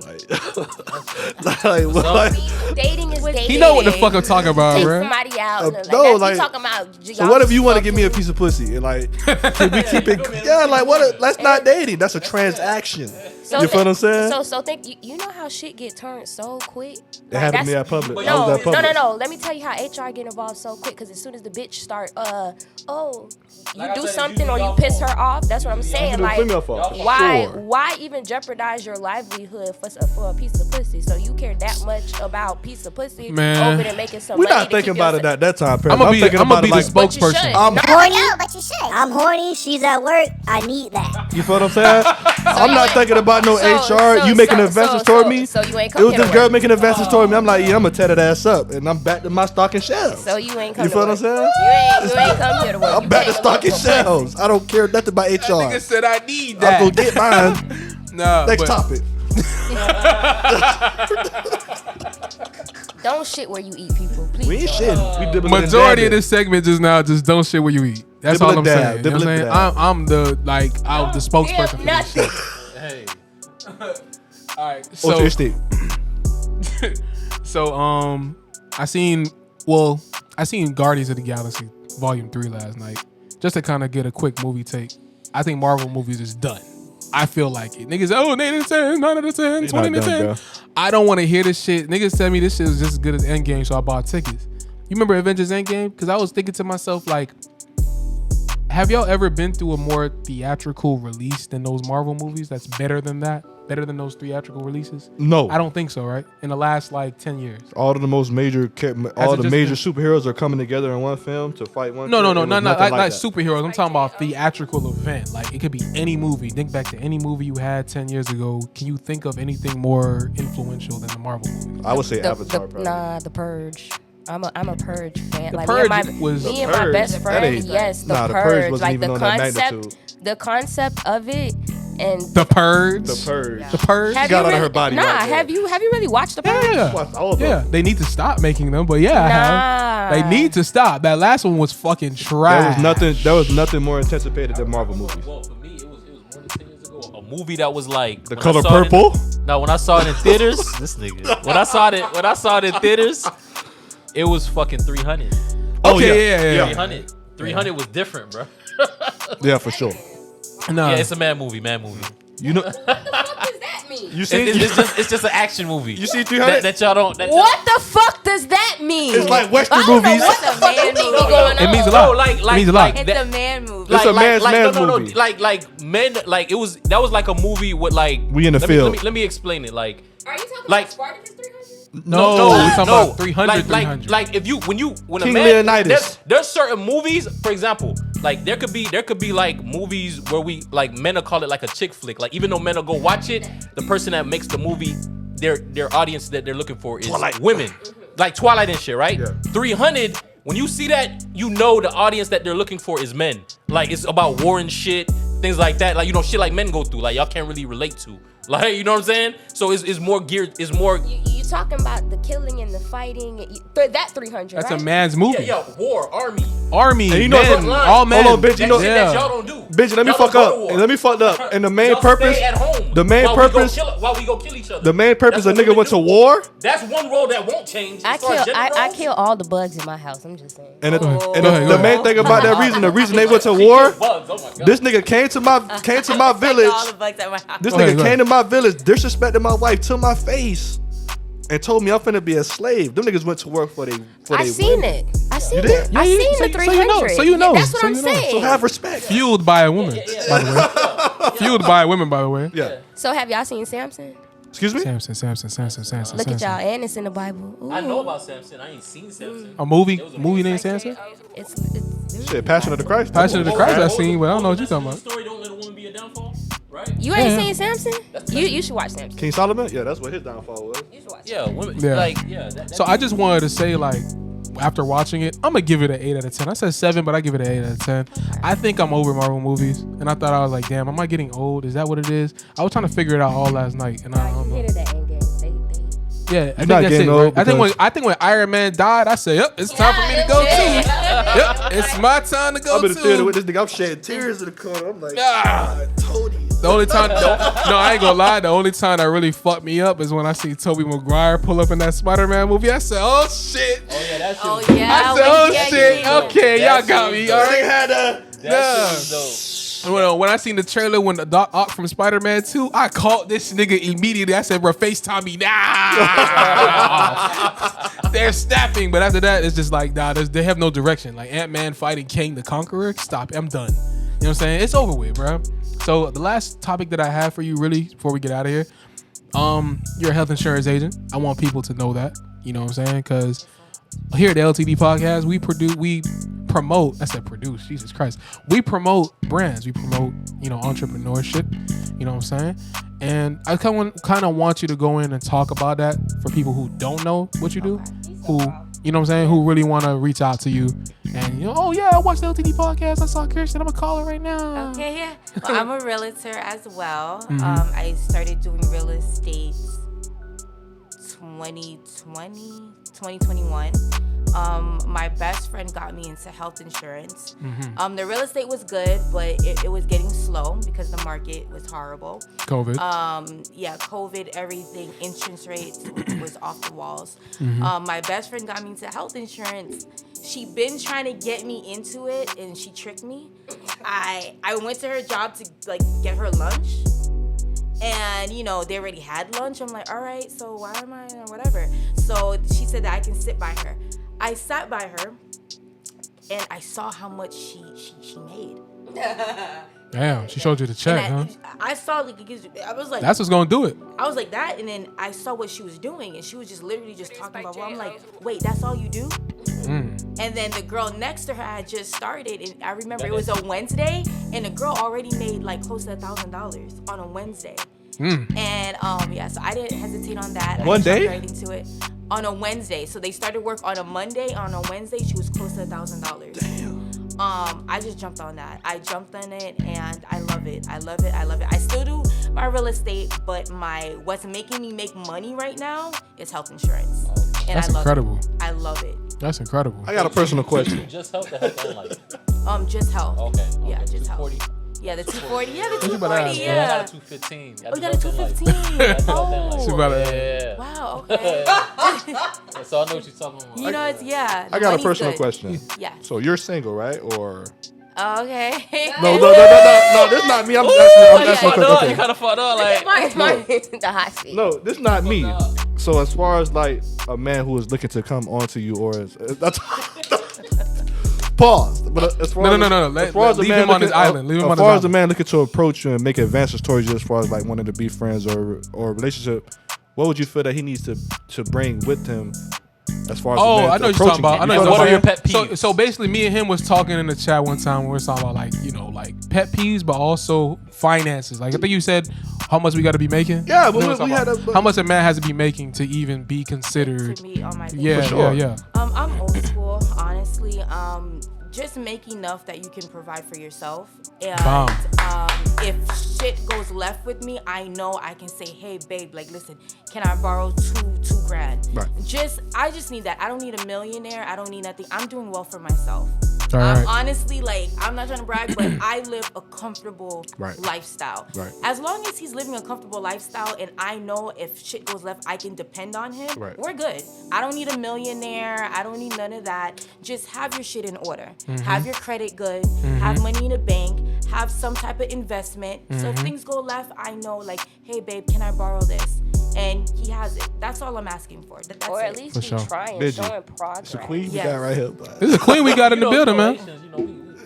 Dating is dating. he know what the fuck I'm talking about, Take bro. somebody out. Talking about. So what if you want to give me a piece of pussy and like, can we keep it? Yeah, like what? That's not dating. That's a transaction. So you feel what I'm saying? So think you know how shit get turned so quick. It happened to me at public. No. Let me tell you how HR get involved so quick. Because as soon as the bitch start, you do something or you piss her off. That's what I'm saying. Like, why even jeopardize your livelihood for a piece of pussy? So you care that much about piece of pussy over than making some money? We're not thinking about it at that time. I'm gonna be the spokesperson. I'm horny. She's at work. I need that. You feel what I'm saying? I'm not thinking about no HR. You making advances toward me? So you ain't come. It was this girl making advances toward me. I'm like, yeah, I'm gonna tear that ass up, and I'm back to my stocking shelves. So you ain't come. You feel what I'm saying? You ain't come here to work. I'm back to stocking shelves. I don't care nothing about HR. That nigga said I need that. I'm gonna get mine. Next topic. Don't shit where you eat, people. Please. We ain't shitting. We Majority of this segment just now, just don't shit where you eat. That's all I'm saying. You know what I'm saying? I'm the spokesperson for this shit. Hey. All right. So, I seen Guardians of the Galaxy Volume 3 last night, just to kind of get a quick movie take. I think Marvel movies is done. I feel like it. Niggas, 8 out of 10, 9 out of 10, 20 out of 10. Bro. I don't want to hear this shit. Niggas tell me this shit is just as good as Endgame, so I bought tickets. You remember Avengers Endgame? Because I was thinking to myself, like, have y'all ever been through a more theatrical release than those Marvel movies that's better than that? Better than those theatrical releases? No. I don't think so, right? In the last, 10 years. All of the most major superheroes are coming together in one film to fight one. No, not like superheroes. I'm talking about theatrical event. Like, it could be any movie. Think back to any movie you had 10 years ago. Can you think of anything more influential than the Marvel movies? I would say Avatar, bro. Nah, The Purge. I'm a Purge fan. The Purge was me and my best friend. Yes, The Purge. Wasn't like even the concept of it. And The Purge. The Purge. She got out of her body. Have you really watched The Purge? Yeah. Watched all of them. They need to stop making them, but I have. They need to stop. That last one was fucking trash. There was nothing more anticipated than Marvel movies. Well, for me, it was more than 10 years ago. A movie that was like The Color Purple. When I saw it in theaters, this nigga. When I saw it in theaters, it was fucking 300. Okay, yeah. 300. 300 was different, bro. Yeah, for sure. No. Yeah, it's a man movie. You know. What the fuck does that mean? You see, it's just an action movie. You see 300? That y'all don't. What the fuck does that mean? It's like Western I don't movies. know what the man movie going on. It means a lot. It means a lot. It's a man movie. It's a man's movie. Like men. Like that was like a movie with like. We in the field. Let me explain it. Like. Are you talking Like- about Spartacus 300? No, we're talking about 300. Like when King a man, Leonidas. there's certain movies, for example, like there could be like movies where we like men will call it like a chick flick. Like even though men will go watch it, the person that makes the movie, their audience that they're looking for is women, like Twilight and shit, right? Yeah. 300. When you see that, you know the audience that they're looking for is men. Like it's about war and shit, things like that. Like shit like men go through. Like y'all can't really relate to. Like you know what I'm saying? So it's more geared. It's more. You talking about the killing and the fighting? That 300. That's right? a man's movie. Yeah, war, army. And men, all men. Hold on, bitch. That y'all don't do. Bitch, let me fuck up. And the main purpose. Stay at home The main purpose. while we go kill each other. The main purpose. A That's what nigga went to women war. That's one role that won't change. I kill all the bugs in my house. I'm just saying. And Go the ahead. main thing about that reason, the reason they went to war. Bugs. Oh my God. This nigga came to my village. All the bugs at my house. This Go ahead, nigga go came ahead. to my village, disrespected my wife to my face, and told me I'm finna be a slave. Them niggas went to work for they. I seen it. I seen did? it. I seen the 300. So you know. That's what So I'm you know. saying. So have respect. Fueled by a woman, by the way. Fueled by women, by the way. Yeah. So have y'all seen Samson? Excuse me? Samson. Look at y'all, and it's in the Bible. Ooh. I know about Samson. I ain't seen Samson. A movie It was a named Like, Samson? It's Shit, Passion of the Christ. Passion of the Christ I seen, but I don't know what you're talking about. Story don't let a woman be a downfall, right? you ain't Yeah. seen Samson? You should watch Samson. King Solomon? Yeah, that's what his downfall was. You should watch. Yeah, women. Yeah. Like, yeah. That So I just wanted to say, like, after watching it, I'm gonna give it an 8 out of 10. I said 7, but I give it an 8 out of 10. I think I'm over Marvel movies, and I thought I was like, damn, am I getting old? Is that what it is? I was trying to figure it out all last night, and I don't know. Hit it at endgame. Yeah, I think not that's getting it. old Right? I think when Iron Man died, I said, "Yep, it's time for me to go too. Yep, it's my time to go I'm in the theater too." with this nigga. I'm shedding tears in the corner. I'm like, Ah. I told you. The only time, no, I ain't gonna lie. The only time that really fucked me up is when I see Tobey Maguire pull up in that Spider-Man movie. I said, "Oh shit!" Oh yeah, that's Oh shit. yeah. I said, "Oh yeah, shit!" yeah. Okay, y'all That got shit me. was All That nigga right. had That shit was When I seen the trailer when the Doc Ock from Spider-Man 2, I called this nigga immediately. I said, "Bro, FaceTime me now." They're snapping, but after that, it's just like, nah, they have no direction. Like Ant-Man fighting Kang the Conqueror. Stop. I'm done. You know what I'm saying? It's over with, bro. So the last topic that I have for you, really, before we get out of here, you're a health insurance agent. I want people to know that. You know what I'm saying? Because here at the LTD podcast, we promote. I said produce. Jesus Christ. We promote brands. We promote, entrepreneurship. You know what I'm saying? And I kind of want you to go in and talk about that for people who don't know what you do, who, you know what I'm saying, who really want to reach out to you. And, oh yeah, I watched the LTD podcast. I saw Kirsten. I'm going to call her right now. Okay, yeah. Well, I'm a realtor as well. Mm-hmm. I started doing real estate 2021. My best friend got me into health insurance. Mm-hmm. The real estate was good, but it was getting slow because the market was horrible. COVID. COVID, everything, interest rates was off the walls. Mm-hmm. My best friend got me into health insurance. She been trying to get me into it, and she tricked me. I went to her job to get her lunch. And, they already had lunch. I'm like, all right, so why am I, whatever. So she said that I can sit by her. I sat by her, and I saw how much she made. Damn, she showed you the check, huh? I saw, I was like, That's what's going to do it. I was like that, and then I saw what she was doing, and she was just literally just talking about, I'm like, wait, that's all you do? And then the girl next to her had just started, and I remember it was a Wednesday, and the girl already made close to $1,000 on a Wednesday. And so I didn't hesitate on that. One day? I jumped right into it on a Wednesday. So they started work on a Monday. On a Wednesday, she was close to $1,000. Damn. I just jumped on that. I jumped on it, and I love it. I love it. I love it. I still do my real estate, but what's making me make money right now is health insurance. And That's I love incredible. It. I love it. That's incredible. I got a personal question. just health or health only. Just health. Okay. Yeah, just health. 240. Yeah, the 240. Yeah, the What you about to 240. ask, I Yeah. got a 215. Oh, you got a 215. She about to- Yeah. Wow. Okay. So I know what you're talking about. You know, it's I got a money's personal good. question. Yeah. So you're single, right? Or Okay. no, this is not me. I'm asking. You Okay. kind of fucked up. Like, Mine, the hot seat. No, this is not me. So as far as a man who is looking to come onto you, or that's pause. But as far No. as far as a Leave man him on his looking- island. Leave him on As his far as a island. man looking to approach you and make advances towards you, as far as wanting to be friends or a relationship, what would you feel that he needs to bring with him? As far as Oh, a man I know what you're talking about. I know What are your pet So, peeves? so basically, me and him was talking in the chat one time. We were talking about pet peeves, but also finances. I think you said how much we got to be making. Yeah, but We we was talking had about a- how much a man has to be making to even be considered. To me on my Yeah, For sure. yeah. I'm old school, honestly. Just make enough that you can provide for yourself. And Bomb. if shit goes left with me, I know I can say, hey babe, listen, can I borrow two grand? Right. I just need that. I don't need a millionaire. I don't need nothing. I'm doing well for myself. All I'm right. honestly I'm not trying to brag, but I live a comfortable Right. lifestyle. Right. As long as he's living a comfortable lifestyle and I know if shit goes left, I can depend on him, Right. we're good. I don't need a millionaire. I don't need none of that. Just have your shit in order. Mm-hmm. Have your credit good. Have money in the bank. Have some type of investment. So Mm-hmm. if things go left, I know hey babe, can I borrow this? And he has it. That's all I'm asking for. That's Or at it. least For be sure. trying, Benji. showing progress. It's a queen we Yes. got right here. This is a queen we got in the building, man.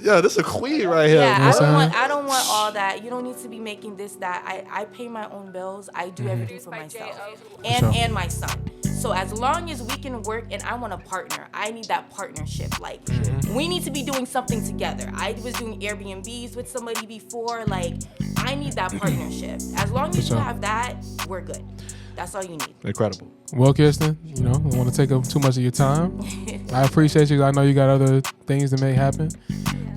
Yeah, this is a queen right here. Yeah, bro. I don't want all all that. You don't need to be making this, that. I pay my own bills. I do everything for myself and my son. So as long as we can work, and I want a partner, I need that partnership. Like, we need to be doing something together. I was doing Airbnbs with somebody before. Like, I need that partnership. As long as you have that, we're good. That's all you need. Incredible. Well, Kirsten, I don't want to take up too much of your time. I appreciate you. I know you got other things to make happen.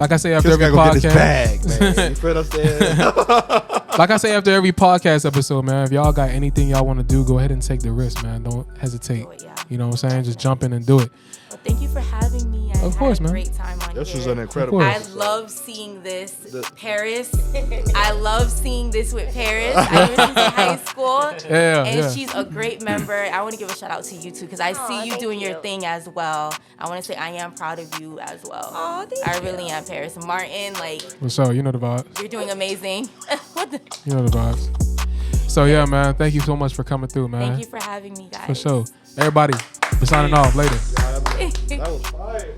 Like I say after every podcast, You feel what I'm saying? like I say after every podcast episode, man, if y'all got anything y'all want to do, go ahead and take the risk, man. Don't hesitate. You know what I'm saying? Just jump in and do it. Well, thank you for having me. I had a great time on This here. was an incredible. I love seeing this, Paris. I love seeing this with Paris. I knew she's in high school, and she's a great member. I want to give a shout out to you too, because I see you doing your thing as well. I want to say I am proud of you as well. Oh, thank I you. really am, Paris. Martin, like, What's up? You know the vibes. you're doing amazing. You know the vibes. So yeah, man. Thank you so much for coming through, man. Thank you for having me, guys. For sure. Everybody, we're signing off later. That was fire.